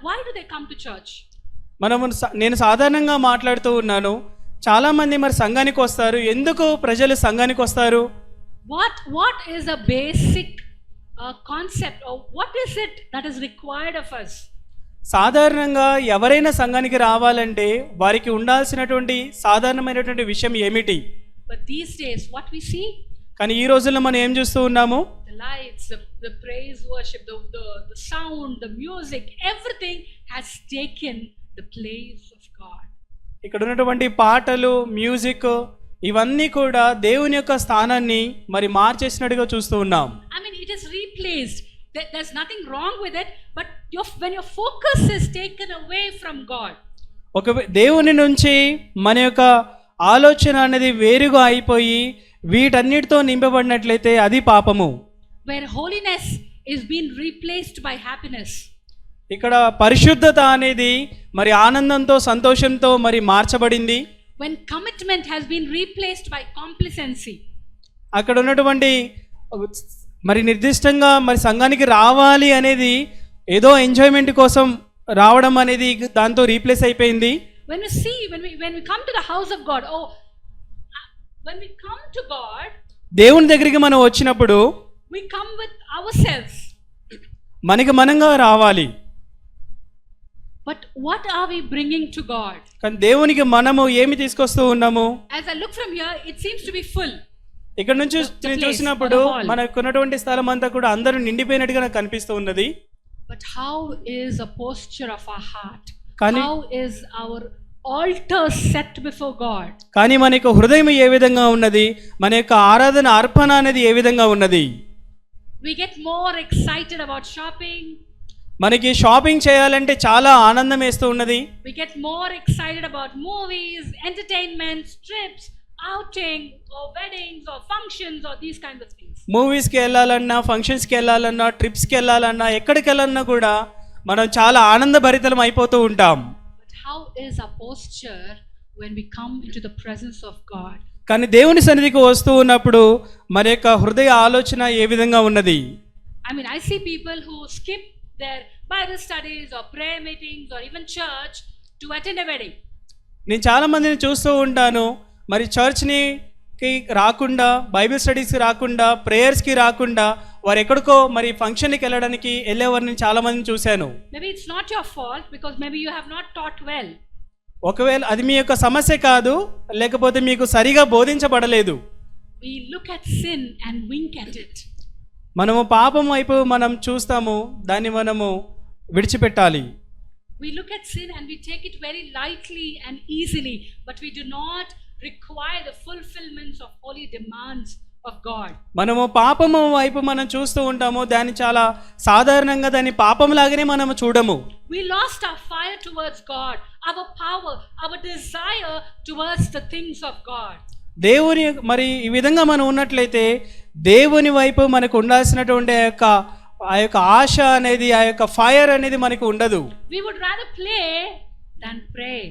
A: Why do they come to church?
B: నేను సాధారణంగా మాట్లాడుతూ ఉన్నాను. చాలా మంది మరి సంఘానికి వస్తారు. ఎందుకు ప్రజలు సంఘానికి వస్తారు?
A: What is a basic concept, or what is it that is required of us?
B: సాధారణంగా ఎవరైనా సంఘానికి రావాలంటే వారికి ఉండాల్సినటువంటి సాధారణమైనటువంటి విషయం ఏమిటి?
A: But these days what we see,
B: కానీ ఈ రోజుల్లో మనం ఏం చూస్తూ ఉన్నాము?
A: the lights, the praise worship, the sound, the music, everything has taken the place of God.
B: ఇక్కడ ఉన్నటువంటి పాటలు, మ్యూజిక్ ఇవన్నీ కూడా దేవుని యొక్క స్థానాన్ని మరి మార్చేసినట్టుగా చూస్తూ ఉన్నాం.
A: I mean, it is replaced. There's nothing wrong with it, but when your focus is taken away from God,
B: దేవుని నుంచి మన యొక్క ఆలోచన అనేది వేరుగా అయిపోయి వీటన్నిటితో నింపబడినట్లయితే అది పాపము.
A: Where holiness is being replaced by happiness.
B: ఇక్కడ పరిశుద్ధత అనేది మరి ఆనందంతో, సంతోషంతో మరి మార్చబడింది.
A: When commitment has been replaced by complacency.
B: అక్కడ ఉన్నటువంటి మరి నిర్దిష్టంగా మరి సంఘానికి రావాలి అనేది ఏదో ఎంజాయ్మెంట్ కోసం రావడం అనేది దాంతో రీప్లేస్ అయిపోయింది.
A: When we come to the house of God, when we come to God,
B: దేవుని దగ్గరికి మనం వచ్చినప్పుడు
A: we come with ourselves.
B: మనకి మనంగా రావాలి.
A: But what are we bringing to God?
B: కానీ దేవునికి మనము ఏమి తీసుకొస్తూ ఉన్నాము?
A: As I look from here, it seems to be full.
B: ఇక్కడ నుంచి నేను చూసినప్పుడు మనకు ఉన్నటువంటి స్థలం అంతా కూడా అందరూ నిండిపోయినట్టుగా నాకు కనిపిస్తూ ఉన్నది.
A: But how is a posture of our heart?
B: కానీ
A: How is our altar set before God?
B: కానీ మన యొక్క హృదయం ఏ విధంగా ఉన్నది? మన యొక్క ఆరాధన అర్పణ అనేది ఏ విధంగా ఉన్నది?
A: We get more excited about shopping.
B: మనకి షాపింగ్ చేయాలంటే చాలా ఆనందం వేస్తూ ఉన్నది.
A: We get more excited about movies, entertainment, trips, outing, or weddings, or functions, or these kinds of things.
B: మూవీస్కి వెళ్ళాలన్నా, ఫంక్షన్స్కి వెళ్ళాలన్నా, ట్రిప్స్కి వెళ్ళాలన్నా, ఎక్కడికి వెళ్ళాలన్నా కూడా మనం చాలా ఆనందభరితలం అయిపోతూ ఉంటాం.
A: But how is our posture when we come into the presence of God?
B: కానీ దేవుని సన్నిధికి వస్తూ ఉన్నప్పుడు మన యొక్క హృదయ ఆలోచన ఏ విధంగా ఉన్నది?
A: I mean, I see people who skip their Bible studies or prayer meetings or even church to attend a wedding.
B: నేను చాలా మందిని చూస్తూ ఉంటాను, మరి చర్చ్కి రాకుండా, బైబిల్ స్టడీస్కి రాకుండా, ప్రేయర్స్కి రాకుండా వారు ఎక్కడికో మరి ఫంక్షన్కి వెళ్ళేవారిని చాలా మందిని చూశాను.
A: Maybe it's not your fault because maybe you have not taught well.
B: ఒకవేళ అది మీ యొక్క సమస్య కాదు, లేకపోతే మీకు సరిగా బోధించబడలేదు.
A: We look at sin and wink at it.
B: మనము పాపం వైపు మనం చూస్తాము, దాన్ని మనము విడిచిపెట్టాలి.
A: We look at sin and we take it very lightly and easily, but we do not require the fulfillments of holy demands of God.
B: మనము పాపము వైపు మనం చూస్తూ ఉంటాము, దాన్ని చాలా సాధారణంగా దాన్ని పాపంలాగానే మనము చూడము.
A: We lost our fire towards God, our power, our desire towards the things of God.
B: దేవుని మరి ఈ విధంగా మనం ఉన్నట్లయితే దేవుని వైపు మనకు ఉండాల్సినటువంటి ఆ యొక్క ఆశ అనేది, ఆ యొక్క ఫైర్ అనేది మనకు ఉండదు.
A: We would rather play than pray.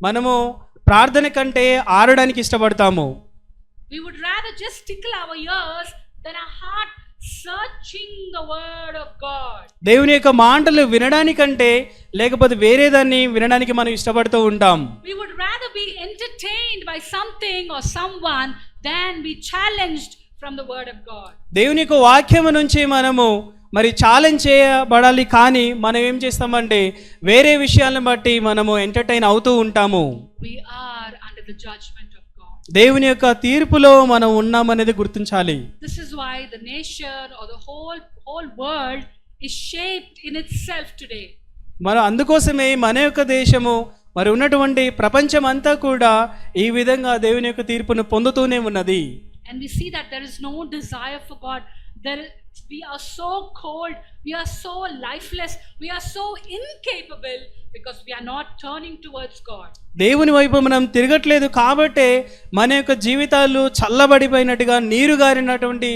B: మనము ప్రార్థన కంటే ఆడడానికి ఇష్టపడతాము.
A: We would rather just tickle our ears than our heart searching the word of God.
B: దేవుని యొక్క మాటలు వినడానికంటే లేకపోతే వేరేదాన్ని వినడానికి మనం ఇష్టపడుతూ ఉంటాం.
A: We would rather be entertained by something or someone than be challenged from the word of God.
B: దేవుని యొక్క వాక్యము నుంచి మనము మరి ఛాలెంజ్ చేయబడాలి, కానీ మనం ఏం చేస్తామంటే వేరే విషయాలను బట్టి మనము ఎంటర్టైన్ అవుతూ ఉంటాము.
A: We are under the judgment of God.
B: దేవుని యొక్క తీర్పులో మనం ఉన్నామనేది గుర్తించాలి.
A: This is why the nation or the whole world is shaped in itself today.
B: మన అందుకోసమే మన యొక్క దేశము మరి ఉన్నటువంటి ప్రపంచం అంతా కూడా ఈ విధంగా దేవుని యొక్క తీర్పును పొందుతూనే ఉన్నది.
A: And we see that there is no desire for God. We are so cold, we are so lifeless, we are so incapable because we are not turning towards God.
B: దేవుని వైపు మనం తిరగట్లేదు కాబట్టే మన యొక్క జీవితాలు చల్లబడిపోయినట్టుగా నీరు గారినటువంటి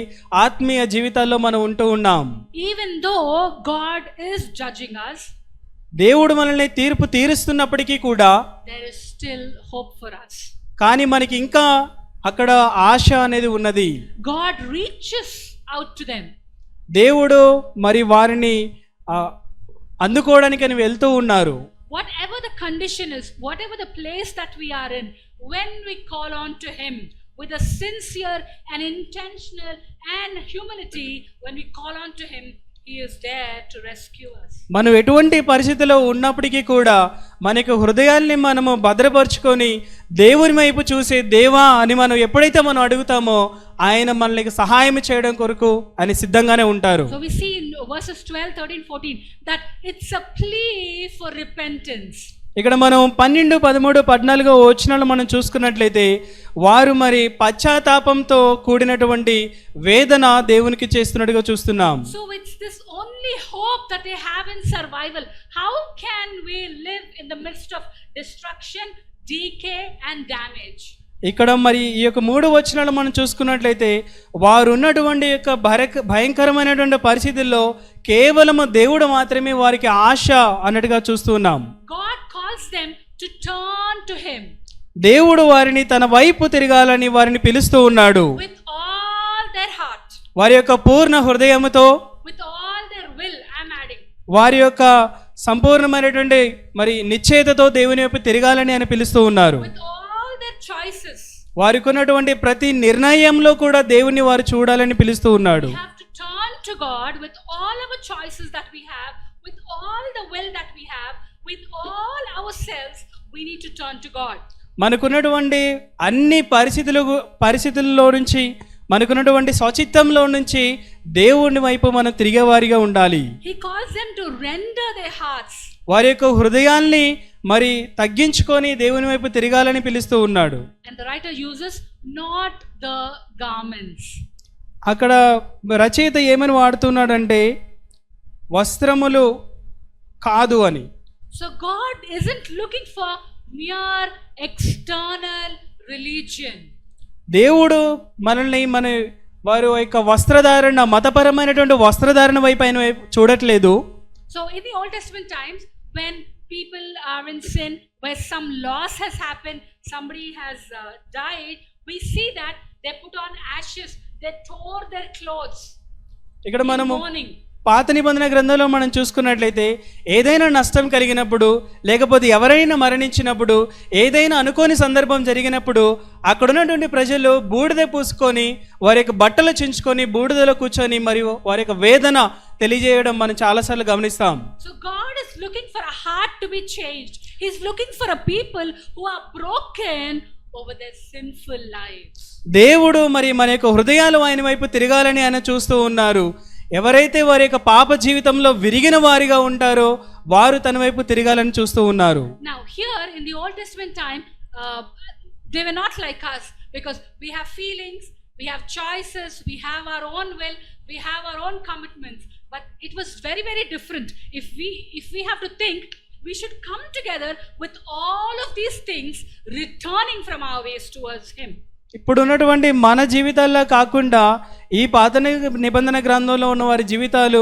B: ఆత్మీయ జీవితాల్లో మనం ఉంటూ ఉన్నాం.
A: Even though God is judging us,
B: దేవుడు మనల్ని తీర్పు తీరుస్తున్నప్పటికీ కూడా
A: there is still hope for us.
B: కానీ మనకి ఇంకా అక్కడ ఆశ అనేది ఉన్నది.
A: God reaches out to them.
B: దేవుడు మరి వారిని అందుకోవడానికి అని వెళ్తూ ఉన్నారు.
A: Whatever the condition is, whatever the place that we are in, when we call on to Him with a sincere and intentional and humility, when we call on to Him, He is there to rescue us.
B: మనం ఎటువంటి పరిస్థితిలో ఉన్నప్పటికీ కూడా మనకు హృదయాల్ని మనము భద్రపరుచుకొని దేవుని వైపు చూసే దేవా అని మనం ఎప్పుడైతే మనం అడుగుతామో ఆయన మనకి సహాయం చేయడం కొరకు అని సిద్ధంగానే ఉంటారు.
A: So we see in verses 12, 13, 14 that it's a plea for repentance.
B: ఇక్కడ మనం 12, 13, 14 వచనాలు మనం చూసుకున్నట్లయితే వారు మరి పశ్చాత్తాపంతో కూడినటువంటి వేదన దేవునికి చేస్తున్నట్టుగా చూస్తున్నాం.
A: So it's this only hope that they have in survival. How can we live in the midst of destruction, decay and damage?
B: ఇక్కడ మరి ఈ యొక్క 3 వచనాలు మనం చూసుకున్నట్లయితే వారు ఉన్నటువంటి యొక్క భయంకరమైనటువంటి పరిస్థితుల్లో కేవలము దేవుడు మాత్రమే వారికి ఆశ అన్నట్టుగా చూస్తున్నాం.
A: God calls them to turn to Him.
B: దేవుడు వారిని తన వైపు తిరగాలని వారిని పిలుస్తూ ఉన్నాడు.
A: With all their heart,
B: వారి యొక్క పూర్ణ హృదయముతో,
A: with all their will, I'm adding,
B: వారి యొక్క సంపూర్ణమైనటువంటి మరి నిశ్చయతతో దేవుని వైపు తిరగాలని ఆయన పిలుస్తూ ఉన్నారు.
A: with all their choices.
B: వారికి ఉన్నటువంటి ప్రతి నిర్ణయంలో కూడా దేవుని వారు చూడాలని పిలుస్తూ ఉన్నాడు.
A: We have to turn to God with all our choices that we have, with all the will that we have, with all ourselves. We need to turn to God.
B: మనకున్నటువంటి అన్ని పరిస్థితుల్లో నుంచి, మనకున్నటువంటి స్వచిత్తంలో నుంచి దేవుని వైపు మనం తిరిగేవారిగా ఉండాలి.
A: He calls them to render their hearts.
B: వారి యొక్క హృదయాల్ని మరి తగ్గించుకొని దేవుని వైపు తిరగాలని పిలుస్తూ ఉన్నాడు.
A: And the writer uses not the garments.
B: అక్కడ రచయిత ఏమని వాడుతున్నాడంటే వస్త్రములు కాదు అని.
A: So God isn't looking for mere external religion.
B: దేవుడు మనల్ని వారి యొక్క వస్త్రధారణ, మతపరమైనటువంటి వస్త్రధారణ వైపు ఆయన చూడట్లేదు.
A: So in the Old Testament times, when people are in sin, where some loss has happened, somebody has died, we see that they put on ashes, they tore their clothes
B: ఇక్కడ
A: in
B: మనము
A: mourning.
B: పాత నిబంధన గ్రంథంలో మనం చూసుకున్నట్లయితే ఏదైనా నష్టం కలిగినప్పుడు, లేకపోతే ఎవరైనా మరణించినప్పుడు, ఏదైనా అనుకోని సందర్భం జరిగినప్పుడు అక్కడ ఉన్నటువంటి ప్రజలు బూడిద పూసుకొని వారి యొక్క బట్టలు చించుకొని బూడిదలో కూర్చొని మరియు వారి యొక్క వేదన తెలియజేయడం మనం చాలాసార్లు గమనిస్తాం.
A: So God is looking for a heart to be changed. He's looking for a people who are broken over their sinful lives.
B: దేవుడు మరి మన యొక్క హృదయాలు ఆయన వైపు తిరగాలని ఆయన చూస్తూ ఉన్నారు. ఎవరైతే వారి యొక్క పాప జీవితంలో విరిగిన వారిగా ఉంటారో వారు తన వైపు తిరగాలని చూస్తూ ఉన్నారు.
A: Now here in the Old Testament time, they were not like us, because we have feelings, we have choices, we have our own will, we have our own commitments. But it was very, very different. If we have to think, we should come together with all of these things, returning from our ways towards Him.
B: ఇప్పుడు ఉన్నటువంటి మన జీవితాల్లో కాకుండా ఈ పాత నిబంధన గ్రంథంలో ఉన్న వారి జీవితాలు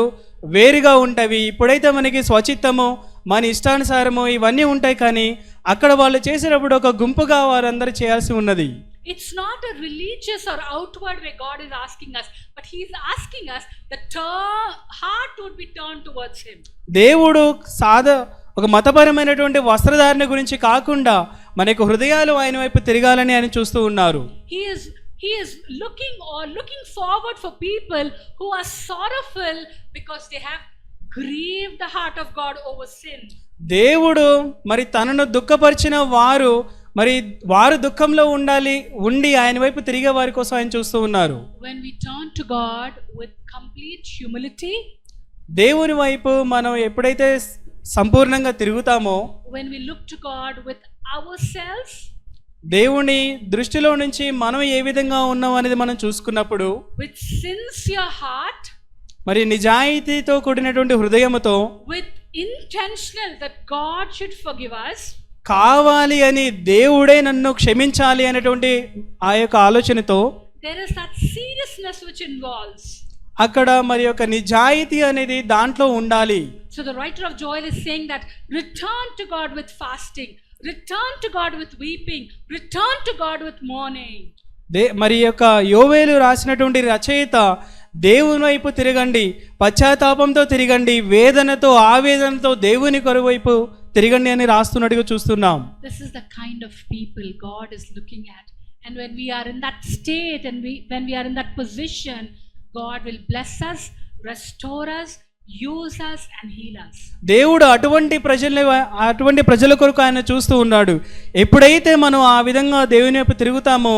B: వేరుగా ఉంటాయి. ఇప్పుడైతే మనకి స్వచిత్తము, మన ఇష్టానుసారము ఇవన్నీ ఉంటాయి, కానీ అక్కడ వాళ్ళు చేసేటప్పుడు ఒక గుంపుగా వారందరూ చేయాల్సి ఉన్నది.
A: It's not a religious or outward way God is asking us, but He is asking us that heart would be turned towards Him. దేవుడు ఒక మతపరమైనటువంటి వస్త్రధారణ గురించి కాకుండా మన యొక్క హృదయాలు ఆయన వైపు తిరగాలని ఆయన చూస్తూ ఉన్నారు. He is looking forward for people who are sorrowful because they have grieved the heart of God over sin. దేవుడు మరి తనను దుఃఖపరిచిన వారు దుఃఖంలో ఉండి ఆయన వైపు తిరిగే వారి కోసం ఆయన చూస్తూ ఉన్నారు. When we turn to God with complete humility, దేవుని వైపు మనం ఎప్పుడైతే సంపూర్ణంగా తిరుగుతామో, when we look to God with ourselves, దేవుని దృష్టిలో నుంచి మనం ఏ విధంగా ఉన్నాం అనేది మనం చూసుకున్నప్పుడు, with sincere heart, మరి నిజాయితీతో కూడినటువంటి హృదయముతో, with intentional that God should forgive us, కావాలి అని దేవుడే నన్ను క్షమించాలి అనేటువంటి ఆ యొక్క ఆలోచనతో, there is that seriousness which involves, అక్కడ మరి యొక్క నిజాయితీ అనేది దాంట్లో ఉండాలి. So the writer of Joel is saying that return to God with fasting, return to God with weeping, return to God with mourning. మరి యొక్క యోవేలు రాసినటువంటి రచయిత దేవుని వైపు తిరగండి, పశ్చాత్తాపంతో తిరగండి, వేదనతో ఆవేదనతో దేవుని కొరకు వైపు తిరగండి అని రాస్తున్నట్టుగా చూస్తున్నాం. This is the kind of people God is looking at, and when we are in that state and when we are in that position, God will bless us, restore us, use us and heal us. దేవుడు అటువంటి ప్రజల కొరకు ఆయన చూస్తూ ఉన్నాడు. ఎప్పుడైతే మనం ఆ విధంగా దేవుని వైపు తిరుగుతామో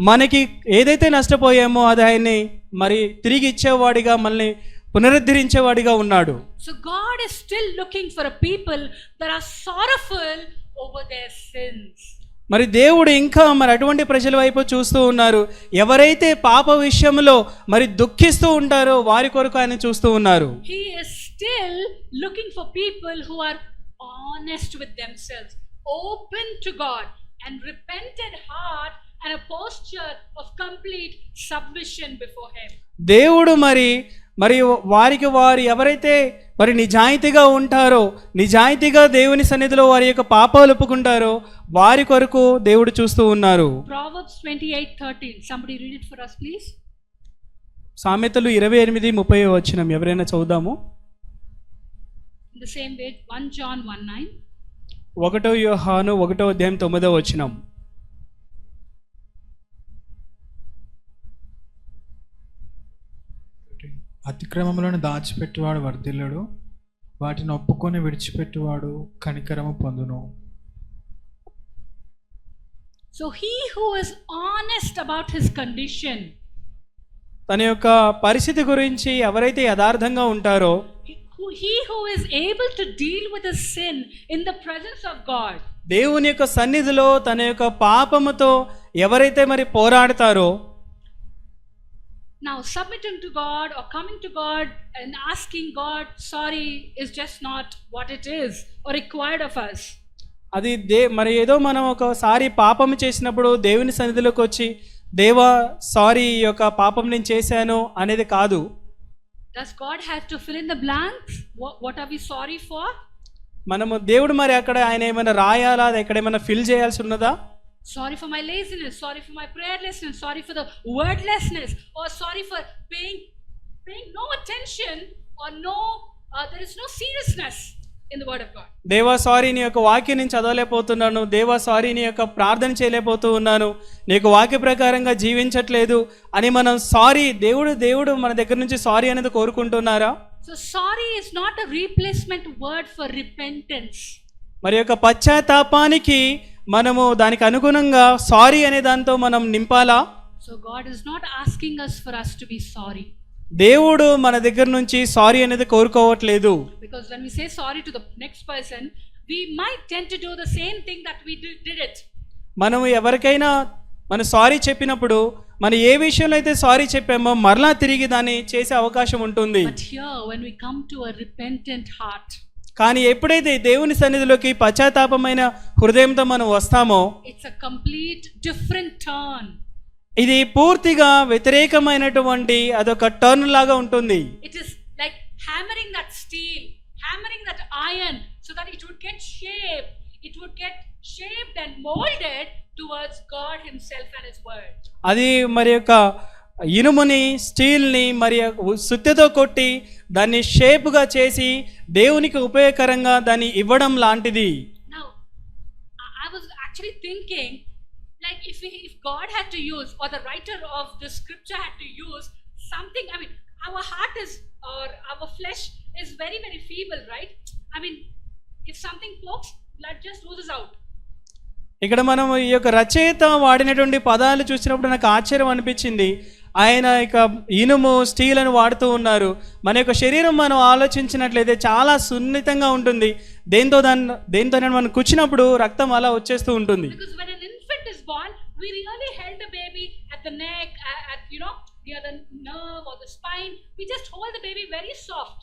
A: మనకి ఏదైతే నష్టపోయామో అది ఆయన్ని మరి తిరిగి ఇచ్చేవాడిగా, మనల్ని పునరుద్ధరించేవాడిగా ఉన్నాడు. So God is still looking for a people that are sorrowful over their sins. మరి దేవుడు ఇంకా మరి అటువంటి ప్రజల వైపు చూస్తూ ఉన్నారు. ఎవరైతే పాప విషయంలో మరి దుఃఖిస్తూ ఉంటారో వారి కొరకు ఆయన చూస్తూ ఉన్నారు. He is still looking for people who are honest with themselves, open to God, and repentant heart and a posture of complete submission before Him. దేవుడు మరి వారు ఎవరైతే మరి నిజాయితీగా ఉంటారో, నిజాయితీగా దేవుని సన్నిధిలో వారి యొక్క పాపాలు ఒప్పుకుంటారో వారి కొరకు దేవుడు చూస్తూ ఉన్నారు. Proverbs 28:13. Somebody read it for us please. సామెతలు 28:30 వచనం ఎవరైనా చదువుదాము. In the same way 1 John 1:9. 1 యోహాను 1:9 వచనం.
C: అతిక్రమములను దాచిపెట్టువాడు వర్ధిల్లుడు, వాటిని ఒప్పుకొని విడిచిపెట్టువాడు కనికరము పొందును.
A: So he who is honest about his condition,
B: తన యొక్క పరిస్థితి గురించి ఎవరైతే యథార్థంగా ఉంటారో,
A: he who is able to deal with his sin in the presence of God,
B: దేవుని యొక్క సన్నిధిలో తన యొక్క పాపముతో ఎవరైతే మరి పోరాడతారో,
A: now submitting to God or coming to God and asking God sorry is just not what it is or required of us.
B: అది మరి ఏదో మనం ఒకసారి పాపం చేసినప్పుడు దేవుని సన్నిధిలోకి వచ్చి దేవా సారీ ఈ యొక్క పాపం నేను చేశాను అనేది కాదు.
A: Does God have to fill in the blanks? What are we sorry for?
B: మనము దేవుడు మరి అక్కడ ఆయన ఏమైనా రాయాలా, అది ఎక్కడ ఏమైనా ఫిల్ చేయాల్సి ఉన్నదా?
A: Sorry for my laziness, sorry for my prayerlessness, sorry for the wordlessness, or sorry for paying no attention, or there is no seriousness in the word of God.
B: దేవా సారీ, నీ యొక్క వాక్యం నేను చదవలేకపోతున్నాను. దేవా సారీ, నీ యొక్క ప్రార్థన చేయలేకపోతూ ఉన్నాను, నీకు వాక్య ప్రకారంగా జీవించట్లేదు అని మనం సారీ, దేవుడు మన దగ్గర నుంచి సారీ అనేది కోరుకుంటున్నారా?
A: So sorry is not a replacement word for repentance.
B: మరి యొక్క పశ్చాత్తాపానికి మనము దానికి అనుగుణంగా సారీ అనే దాంతో మనం నింపాలా?
A: So God is not asking us for us to be sorry.
B: దేవుడు మన దగ్గర నుంచి సారీ అనేది కోరుకోవట్లేదు.
A: Because when we say sorry to the next person, we might tend to do the same thing that we did it.
B: మనము ఎవరికైనా మన sorry చెప్పినప్పుడు మనం ఏ విషయంలో అయితే సారీ చెప్పామో మరలా తిరిగి దాన్ని చేసే అవకాశం ఉంటుంది.
A: But here when we come to a repentant heart,
B: కానీ ఎప్పుడైతే దేవుని సన్నిధిలోకి పశ్చాత్తాపమైన హృదయంతో మనం వస్తామో
A: it's a complete different turn.
B: ఇది పూర్తిగా వ్యతిరేకమైనటువంటి అదొక టర్న్ లాగా ఉంటుంది.
A: It is like hammering that steel, hammering that iron so that it would get shaped. It would get shaped and molded towards God himself and his word.
B: అది మరి యొక్క ఇనుముని, స్టీల్ని మరి సుత్తెతో కొట్టి దాన్ని షేప్గా చేసి దేవునికి ఉపయోగకరంగా దాన్ని ఇవ్వడం లాంటిది.
A: Now I was actually thinking, like if God had to use, or the writer of the scripture had to use something, I mean our heart is, or our flesh is very very feeble, right? I mean if something pokes, blood just oozes out.
B: ఇక్కడ మనం ఈ యొక్క రచయిత వాడినటువంటి పదాలు చూసినప్పుడు నాకు ఆశ్చర్యం అనిపించింది. ఆయన ఇక ఇనుము, స్టీల్ అని వాడుతూ ఉన్నారు. మన యొక్క శరీరం మనం ఆలోచించినట్లయితే చాలా సున్నితంగా ఉంటుంది. దేంతో మనం కూర్చున్నప్పుడు రక్తం అలా వచ్చేస్తూ ఉంటుంది.
A: Because when an infant is born, we really held the baby at the neck, at near the nerve or the spine. We just hold the baby very soft.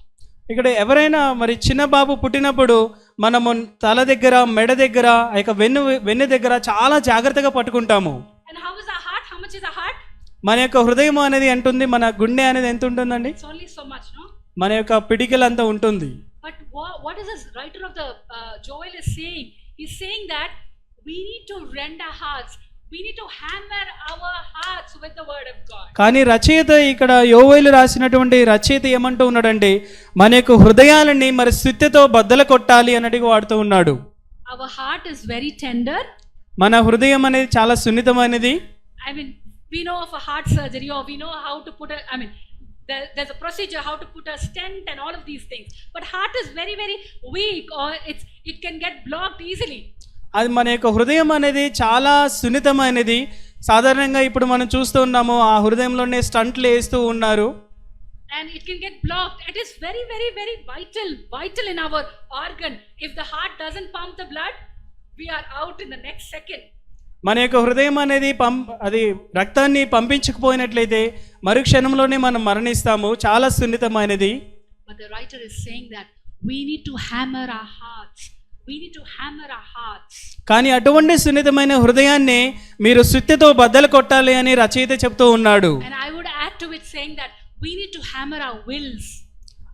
B: ఇక్కడ ఎవరైనా మరి చిన్న బాబు పుట్టినప్పుడు మనము తల దగ్గర, మెడ దగ్గర, ఇక వెన్ను దగ్గర చాలా జాగ్రత్తగా పట్టుకుంటాము.
A: And how is our heart? How much is our heart?
B: మన యొక్క హృదయం అనేది ఎంత ఉంది, మన గుండె అనేది ఎంత ఉంటుందండి?
A: It's only so much, no?
B: మన యొక్క పిడికిలంతా ఉంటుంది.
A: But what is this writer of the Joel is saying? He's saying that we need to rend our hearts. We need to hammer our hearts with the word of God.
B: కానీ రచయిత ఇక్కడ యోవేలు రాసినటువంటి రచయిత ఏమంటూ ఉన్నాడంటే మన యొక్క హృదయాలని మరి సుత్తెతో బద్దలు కొట్టాలి అన్నట్టుగా వాడుతూ ఉన్నాడు.
A: Our heart is very tender.
B: మన హృదయం అనేది చాలా సున్నితమైనది.
A: I mean, we know of a heart surgery, or we know how to put there's a procedure how to put a stent and all of these things. But heart is very very weak, or it can get blocked easily.
B: అది మన యొక్క హృదయం అనేది చాలా సున్నితమైనది. సాధారణంగా ఇప్పుడు మనం చూస్తూ ఉన్నాము, ఆ హృదయంలోనే స్టంట్లు వేస్తూ ఉన్నారు.
A: And it can get blocked. It is very very very vital in our organ. If the heart doesn't pump the blood, we are out in the next second.
B: మన యొక్క హృదయం అనేది అది రక్తాన్ని పంపించకపోయినట్లయితే మరుక్షణంలోనే మనం మరణిస్తాము. చాలా సున్నితమైనది.
A: But the writer is saying that we need to hammer our hearts. We need to hammer our hearts.
B: కానీ అటువంటి సున్నితమైన హృదయాన్ని మీరు సుత్తెతో బద్దలు కొట్టాలి అని రచయిత చెప్తూ ఉన్నాడు.
A: And I would add to it saying that we need to hammer our wills.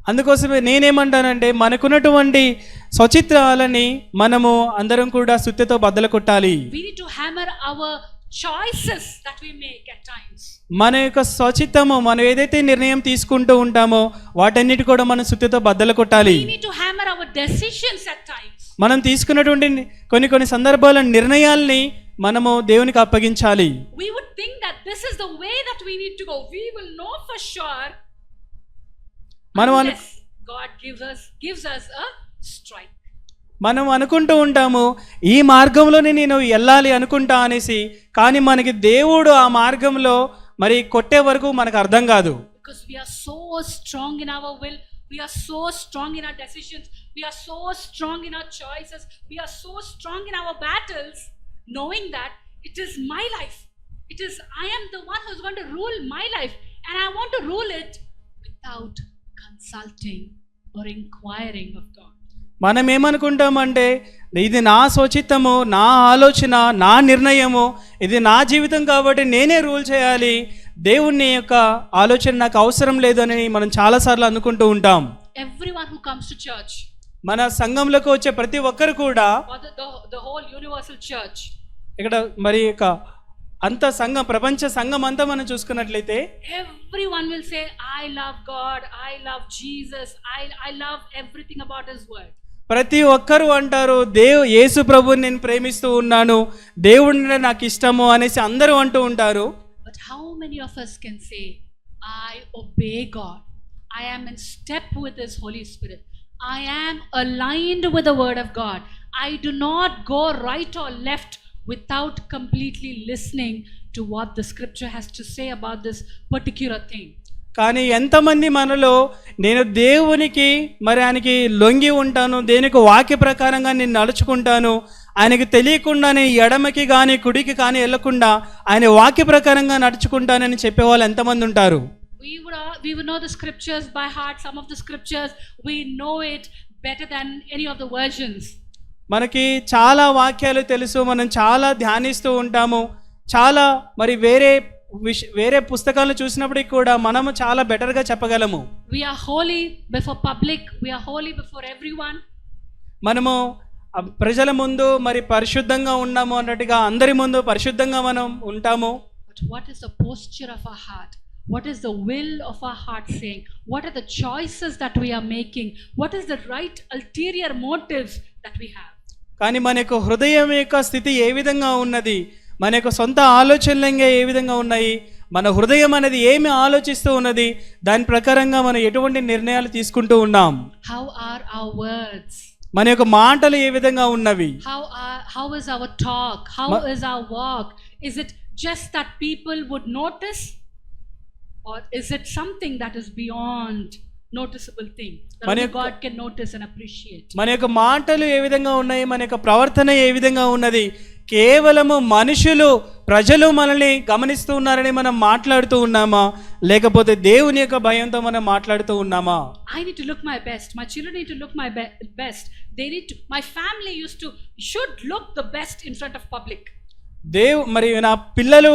B: అందుకోసమే నేనేమంటానంటే మనకున్నటువంటి స్వచిత్రాలని మనము అందరం కూడా సుత్తెతో బద్దలు కొట్టాలి.
A: We need to hammer our choices that we make at times.
B: మన యొక్క స్వచిత్తము, మనం ఏదైతే నిర్ణయం తీసుకుంటూ ఉంటామో వాటన్నిటి కూడా మనం సుత్తెతో బద్దలు కొట్టాలి.
A: We need to hammer our decisions at times.
B: మనం తీసుకున్నటువంటి కొన్ని సందర్భాల నిర్ణయాల్ని మనము దేవునికి అప్పగించాలి.
A: We would think that this is the way that we need to go. We will know for sure unless God gives us a strike.
B: మనం అనుకుంటూ ఉంటాము ఈ మార్గంలోనే నేను వెళ్ళాలి అనుకుంటా అనేసి, కానీ మనకి దేవుడు ఆ మార్గంలో మరి కొట్టే వరకు మనకు అర్థం కాదు.
A: Because we are so strong in our will, we are so strong in our decisions, we are so strong in our choices, we are so strong in our battles, knowing that it is my life. I am the one who is going to rule my life, and I want to rule it without consulting or inquiring of God.
B: మనం ఏమనుకుంటామంటే ఇది నా స్వచిత్తము, నా ఆలోచన, నా నిర్ణయము, ఇది నా జీవితం కాబట్టి నేనే రూల్ చేయాలి, దేవుని యొక్క ఆలోచన నాకు అవసరం లేదు అని మనం చాలాసార్లు అనుకుంటూ ఉంటాం.
A: Everyone who comes to church,
B: మన సంఘంలోకి వచ్చే ప్రతి ఒక్కరు కూడా
A: or the whole universal church,
B: ఇక్కడ మరి యొక్క అంత సంఘం, ప్రపంచ సంఘం అంతా మనం చూసుకున్నట్లయితే
A: everyone will say, I love God, I love Jesus, I love everything about His word.
B: ప్రతి ఒక్కరు అంటారు యేసు ప్రభువుని నేను ప్రేమిస్తూ ఉన్నాను, దేవుడిని నాకు ఇష్టము అనేసి అందరూ అంటూ ఉంటారు.
A: But how many of us can say, I obey God, I am in step with His Holy Spirit, I am aligned with the word of God, I do not go right or left without completely listening to what the scripture has to say about this particular thing?
B: కానీ ఎంతమంది మనలో నేను దేవునికి మరి ఆయనకి లొంగి ఉంటాను, దేనికి వాక్య ప్రకారంగా నేను నడుచుకుంటాను, ఆయనకి తెలియకుండానే ఎడమకి కానీ కుడికి కానీ వెళ్ళకుండా ఆయన వాక్య ప్రకారంగా నడుచుకుంటానని చెప్పేవాళ్ళు ఎంతమంది ఉంటారు?
A: We would know the scriptures by heart. Some of the scriptures we know it better than any of the versions.
B: మనకి చాలా వాక్యాలు తెలుసు, మనం చాలా ధ్యానిస్తూ ఉంటాము, చాలా మరి వేరే పుస్తకాలను చూసినప్పటికీ కూడా మనము చాలా బెటర్గా చెప్పగలము.
A: We are holy before public, we are holy before everyone.
B: మనము ప్రజల ముందు మరి పరిశుద్ధంగా ఉన్నాము అన్నట్టుగా అందరి ముందు పరిశుద్ధంగా మనం ఉంటాము.
A: But what is the posture of our heart? What is the will of our heart saying? What are the choices that we are making? What is the right ulterior motives that we have?
B: కానీ మన యొక్క హృదయం యొక్క స్థితి ఏ విధంగా ఉన్నది, మన యొక్క సొంత ఆలోచనలు ఏ విధంగా ఉన్నాయి, మన హృదయం అనేది ఏమి ఆలోచిస్తూ ఉన్నది, దాని ప్రకారంగా మనం ఎటువంటి నిర్ణయాలు తీసుకుంటూ ఉన్నాం.
A: How are our words?
B: మన యొక్క మాటలు ఏ విధంగా ఉన్నవి?
A: How is our talk? How is our walk? Is it just that people would notice, or is it something that is beyond noticeable thing that only God can notice and appreciate?
B: మన యొక్క మాటలు ఏ విధంగా ఉన్నాయి, మన యొక్క ప్రవర్తన ఏ విధంగా ఉన్నది, కేవలము ప్రజలు మనల్ని గమనిస్తూ ఉన్నారని మనం మాట్లాడుతూ ఉన్నామా, లేకపోతే దేవుని యొక్క భయంతో మనం మాట్లాడుతూ ఉన్నామా?
A: I need to look my best, my children need to look my best, they need to, my family should look the best in front of public.
B: మరి నా పిల్లలు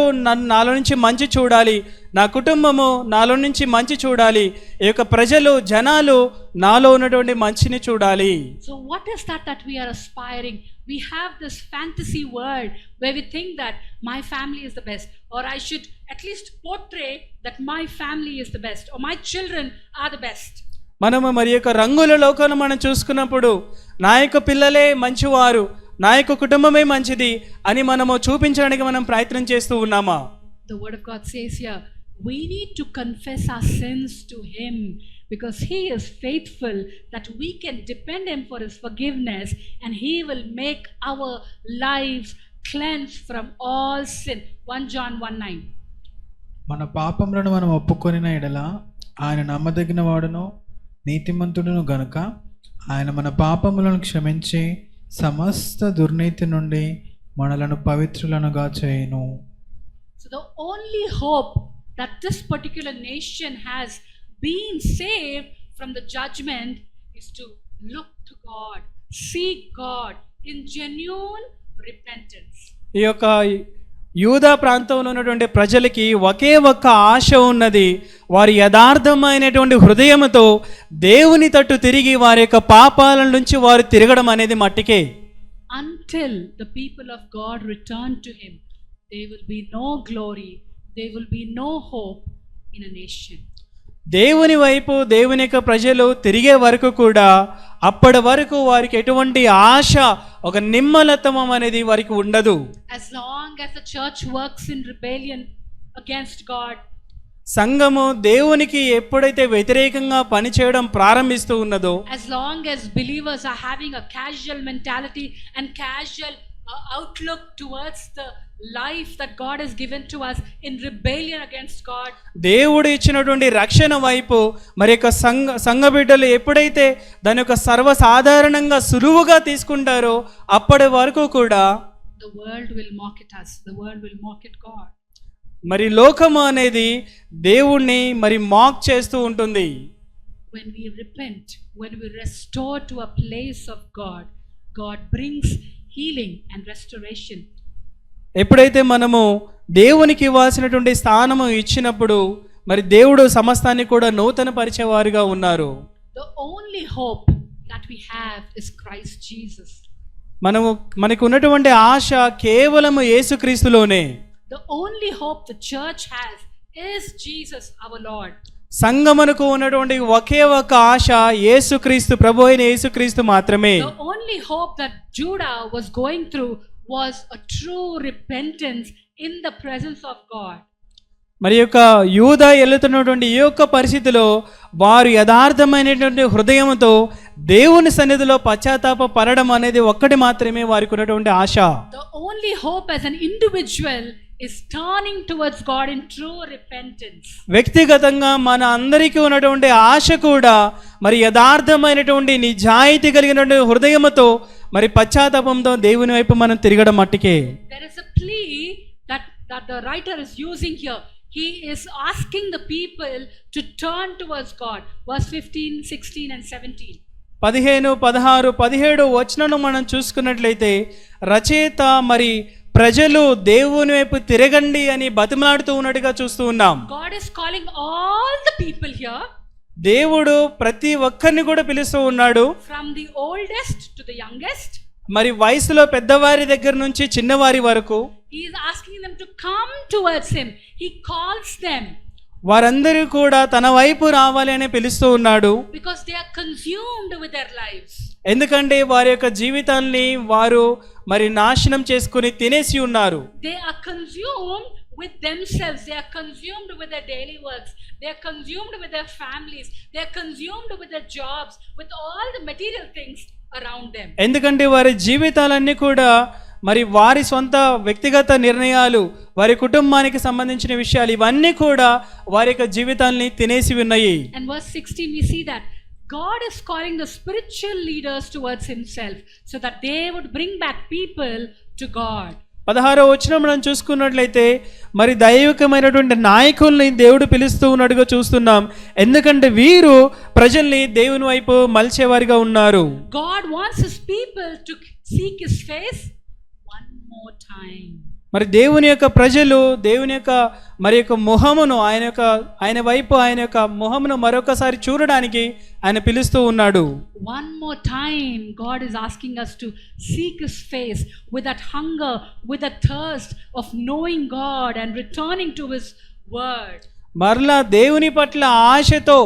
B: నాలో నుంచి మంచి చూడాలి, నా కుటుంబము నాలో నుంచి మంచి చూడాలి, ఈ యొక్క జనాలు నాలో ఉన్నటువంటి మంచిని చూడాలి.
A: So what is that we are aspiring? We have this fantasy world where we think that my family is the best, or I should at least portray that my family is the best, or my children are the best.
B: మనము మరి యొక్క రంగుల లోకాన్ని మనం చూసుకున్నప్పుడు నా యొక్క పిల్లలే మంచివారు, నా యొక్క కుటుంబమే మంచిది అని మనము చూపించడానికి మనం ప్రయత్నం చేస్తూ ఉన్నామా?
A: The word of God says here, we need to confess our sins to Him because He is faithful that we can depend Him for His forgiveness, and He will make our lives cleansed from all sin. 1 John 1:9.
C: మన పాపములను మనం ఒప్పుకొనిన ఎడల ఆయన నమ్మదగిన వాడును నీతిమంతుడును గనుక ఆయన మన పాపములను క్షమించి సమస్త దుర్నీతి నుండి మనలను పవిత్రులనుగా చేయును.
A: So the only hope that this particular nation has been saved from the judgment is to look to God, seek God in genuine repentance.
B: ఈ యొక్క యూదా ప్రాంతంలో ఉన్నటువంటి ప్రజలకి ఒకే ఒక్క ఆశ ఉన్నది, వారి యథార్థమైనటువంటి హృదయముతో దేవుని తట్టు తిరిగి వారి యొక్క పాపాల నుంచి వారు తిరగడం అనేది మట్టికే.
A: Until the people of God return to Him, there will be no glory, there will be no hope in a nation.
B: దేవుని వైపు దేవుని యొక్క ప్రజలు తిరిగే వరకు కూడా అప్పటి వరకు వారికి ఎటువంటి ఆశ, ఒక నిమ్మలతమం అనేది వారికి ఉండదు.
A: As long as the church works in rebellion against God,
B: సంఘము దేవునికి ఎప్పుడైతే వ్యతిరేకంగా పనిచేయడం ప్రారంభిస్తూ ఉన్నదో,
A: as long as believers are having a casual mentality and casual outlook towards the life that God has given to us in rebellion against God,
B: దేవుడు ఇచ్చినటువంటి రక్షణ వైపు మరి యొక్క సంఘ బిడ్డలు ఎప్పుడైతే దాని యొక్క సర్వసాధారణంగా సులువుగా తీసుకుంటారో అప్పటి వరకు కూడా
A: the world will mock at us, the world will mock at God.
B: మరి లోకము అనేది దేవుణ్ణి మరి మాక్ చేస్తూ ఉంటుంది.
A: When we repent, when we restore to a place of God, God brings healing and restoration.
B: ఎప్పుడైతే మనము దేవునికి ఇవ్వాల్సినటువంటి స్థానము ఇచ్చినప్పుడు మరి దేవుడు సమస్తాన్ని కూడా నూతన పరిచేవారుగా ఉన్నారు.
A: The only hope that we have is Christ Jesus.
B: మనకు ఉన్నటువంటి ఆశ కేవలము యేసుక్రీస్తులోనే.
A: The only hope the church has is Jesus our Lord.
B: సంఘమునకు ఉన్నటువంటి ఒకే ఒక ఆశ యేసుక్రీస్తు, ప్రభు అయిన యేసుక్రీస్తు మాత్రమే.
A: The only hope that Judah was going through was a true repentance in the presence of God.
B: మరి యొక్క యూదా వెళుతున్నటువంటి ఈ యొక్క పరిస్థితిలో వారు యథార్థమైనటువంటి హృదయంతో దేవుని సన్నిధిలో పశ్చాత్తాప పడడం అనేది ఒక్కటి మాత్రమే వారికి ఉన్నటువంటి ఆశ.
A: The only hope as an individual is turning towards God in true repentance.
B: వ్యక్తిగతంగా మన అందరికీ ఉన్నటువంటి ఆశ కూడా మరి యథార్థమైనటువంటి నిజాయితీ కలిగినటువంటి హృదయముతో మరి పశ్చాత్తాపంతో దేవుని వైపు మనం తిరగడం మట్టుకే.
A: There is a plea that the writer is using here. He is asking the people to turn towards God. Verse 15, 16 and 17.
B: 15, 16, 17 వచనాలను మనం చూసుకున్నట్లయితే రచయిత మరి ప్రజలు దేవుని వైపు తిరగండి అని బతిమలాడుతూ ఉన్నట్టుగా చూస్తూ ఉన్నాం.
A: God is calling all the people here.
B: దేవుడు ప్రతి ఒక్కరిని కూడా పిలుస్తూ ఉన్నాడు.
A: From the oldest to the youngest.
B: మరి వయసులో పెద్దవారి దగ్గర నుంచి చిన్నవారి వరకు
A: He is asking them to come towards him. He calls them.
B: వారందరూ కూడా తన వైపు రావాలి అని పిలుస్తూ ఉన్నాడు.
A: Because they are consumed with their lives.
B: ఎందుకంటే వారి యొక్క జీవితాల్ని వారు మరి నాశనం చేసుకుని తినేసి ఉన్నారు.
A: They are consumed with themselves. They are consumed with their daily works. They are consumed with their families. They are consumed with their jobs, with all the material things around them.
B: ఎందుకంటే వారి జీవితాలన్నీ కూడా మరి వారి సొంత వ్యక్తిగత నిర్ణయాలు, వారి కుటుంబానికి సంబంధించిన విషయాలు ఇవన్నీ కూడా వారి యొక్క జీవితాల్ని తినేసి ఉన్నాయి.
A: And verse 16 we see that God is calling the spiritual leaders towards himself so that they would bring back people to God.
B: 16వ వచనం మనం చూసుకున్నట్లయితే మరి దైవికమైనటువంటి నాయకుల్ని దేవుడు పిలుస్తూ ఉన్నట్టుగా చూస్తున్నాం. ఎందుకంటే వీరు ప్రజల్ని దేవుని వైపు మలిచేవారిగా ఉన్నారు.
A: God wants his people to seek his face one more time.
B: మరి దేవుని యొక్క ప్రజలు దేవుని యొక్క మరి యొక్క మొహమును ఆయన వైపు ఆయన యొక్క మొహమును మరొకసారి చూడడానికి ఆయన పిలుస్తూ ఉన్నాడు.
A: One more time God is asking us to seek his face with that hunger, with that thirst of knowing God and returning to his word.
B: మరలా దేవుని పట్ల ఆశతో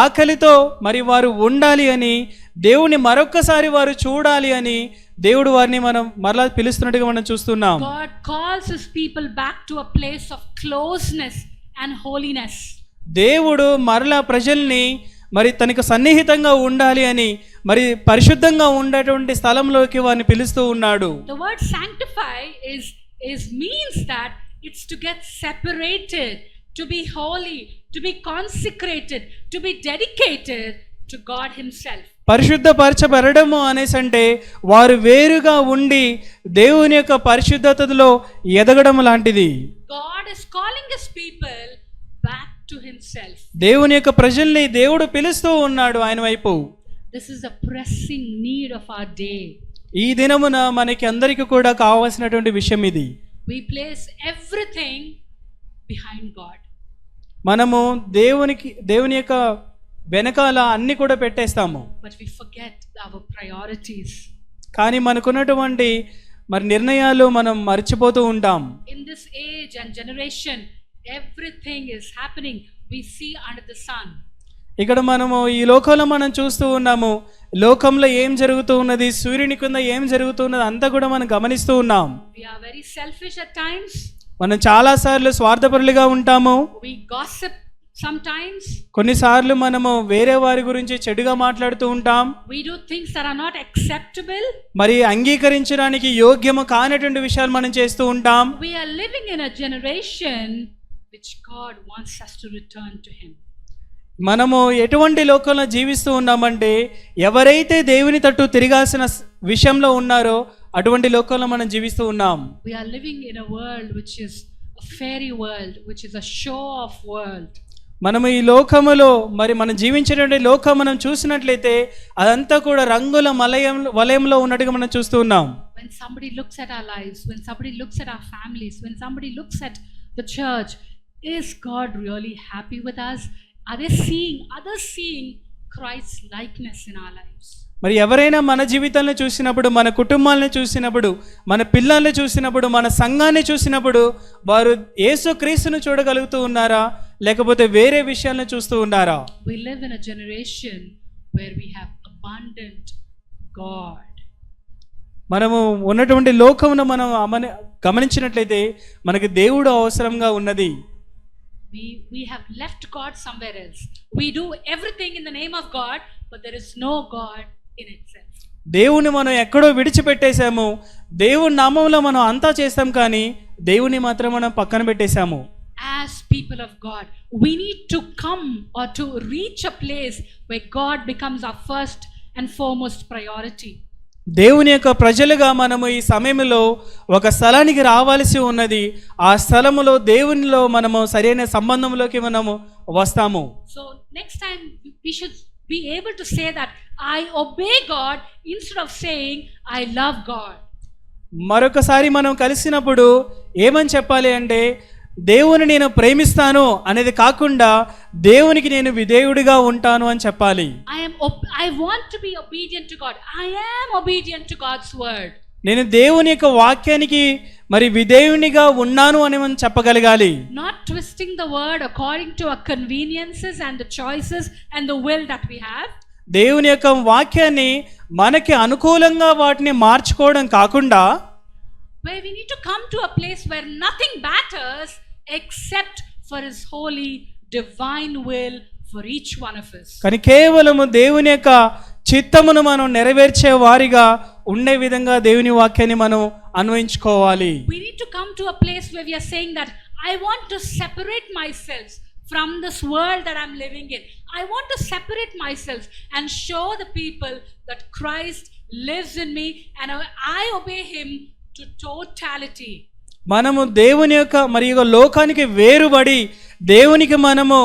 B: ఆకలితో మరి వారు ఉండాలి అని, దేవుని మరొక్కసారి వారు చూడాలి అని దేవుడు వారిని మనం మరలా పిలుస్తున్నట్టుగా మనం చూస్తున్నాం.
A: God calls his people back to a place of closeness and holiness.
B: దేవుడు మరలా ప్రజల్ని మరి తనకు సన్నిహితంగా ఉండాలి అని, మరి పరిశుద్ధంగా ఉండేటువంటి స్థలంలోకి వారిని పిలుస్తూ ఉన్నాడు.
A: The word sanctify is means that it's to get separated, to be holy, to be consecrated, to be dedicated to God himself.
B: పరిశుద్ధపరచబడము అనేసి అంటే వారు వేరుగా ఉండి దేవుని యొక్క పరిశుద్ధతలో ఎదగడం లాంటిది.
A: God is calling his people back to himself.
B: దేవుని యొక్క ప్రజల్ని దేవుడు పిలుస్తూ ఉన్నాడు ఆయన వైపు.
A: This is a pressing need of our day.
B: ఈ దినమున మనకి అందరికీ కూడా కావాల్సినటువంటి విషయం ఇది.
A: We place everything behind God.
B: మనము దేవుని యొక్క వెనకాల అన్ని కూడా పెట్టేస్తాము.
A: But we forget our priorities.
B: కానీ మనకున్నటువంటి మరి నిర్ణయాలు మనం మర్చిపోతూ ఉంటాం.
A: In this age and generation, everything is happening. We see under the sun.
B: ఇక్కడ మనము ఈ లోకంలో మనం చూస్తూ ఉన్నాము. లోకంలో ఏం జరుగుతూ ఉన్నది, సూర్యుని కింద ఏం జరుగుతున్నది అంతా కూడా మనం గమనిస్తూ ఉన్నాం.
A: We are very selfish at times.
B: మనం చాలాసార్లు స్వార్థపరులుగా ఉంటాము.
A: We gossip sometimes.
B: కొన్నిసార్లు మనము వేరే వారి గురించి చెడుగా మాట్లాడుతూ ఉంటాం.
A: We do things that are not acceptable.
B: మరి అంగీకరించడానికి యోగ్యము కానటువంటి విషయాలు మనం చేస్తూ ఉంటాం.
A: We are living in a generation which God wants us to return to him.
B: మనము ఎటువంటి లోకంలో జీవిస్తూ ఉన్నామంటే ఎవరైతే దేవుని తట్టు తిరగాల్సిన విషయంలో ఉన్నారో అటువంటి లోకంలో మనం జీవిస్తూ ఉన్నాం.
A: We are living in a world which is a fairy world, which is a show off world.
B: మనము ఈ లోకములో మరి మనం జీవించేటువంటి లోకం మనం చూసినట్లయితే అదంతా కూడా రంగుల వలయంలో ఉన్నట్టుగా మనం చూస్తూ ఉన్నాం.
A: When somebody looks at our lives, when somebody looks at our families, when somebody looks at the church, is God really happy with us? Are they seeing others seeing Christ's likeness in our lives?
B: మరి ఎవరైనా మన జీవితాలను చూసినప్పుడు, మన కుటుంబాలను చూసినప్పుడు, మన పిల్లల్ని చూసినప్పుడు, మన సంఘాన్ని చూసినప్పుడు వారు యేసుక్రీస్తును చూడగలుగుతూ ఉన్నారా, లేకపోతే వేరే విషయాలను చూస్తూ ఉన్నారా?
A: We live in a generation where we have abundant God.
B: మనము ఉన్నటువంటి లోకమును మనం గమనించినట్లయితే మనకి దేవుడు అవసరంగా ఉన్నది.
A: We have left God somewhere else. We do everything in the name of God, but there is no God in itself.
B: దేవుని మనం ఎక్కడో విడిచిపెట్టేశాము. దేవుని నామంలో మనం అంతా చేస్తాం, కానీ దేవుని మాత్రం మనం పక్కన పెట్టేశాము.
A: As people of God, we need to come or to reach a place where God becomes our first and foremost priority.
B: దేవుని యొక్క ప్రజలుగా మనము ఈ సమయంలో ఒక స్థలానికి రావాల్సి ఉన్నది. ఆ స్థలములో దేవునిలో మనము సరైన సంబంధంలోకి మనము వస్తాము.
A: So next time we should be able to say that I obey God instead of saying I love God.
B: మరొకసారి మనం కలిసినప్పుడు ఏమని చెప్పాలి అంటే, దేవుని నేను ప్రేమిస్తాను అనేది కాకుండా దేవునికి నేను విధేయుడిగా ఉంటాను అని చెప్పాలి.
A: I want to be obedient to God. I am obedient to God's word.
B: నేను దేవుని యొక్క వాక్యానికి మరి విధేయునిగా ఉన్నాను అని మనం చెప్పగలగాలి.
A: Not twisting the word according to our conveniences and the choices and the will that we have.
B: దేవుని యొక్క వాక్యాన్ని మనకి అనుకూలంగా వాటిని మార్చుకోవడం కాకుండా,
A: where we need to come to a place where nothing matters except for His holy divine will for each one of us.
B: కానీ కేవలము దేవుని యొక్క చిత్తమును మనం నెరవేర్చే వారిగా ఉండే విధంగా దేవుని వాక్యాన్ని మనం అన్వయించుకోవాలి.
A: We need to come to a place where we are saying that I want to separate myself from this world that I'm living in. I want to separate myself and show the people that Christ lives in me and I obey Him to totality.
B: మనము దేవుని యొక్క మరి లోకానికి వేరుబడి దేవునికి మనము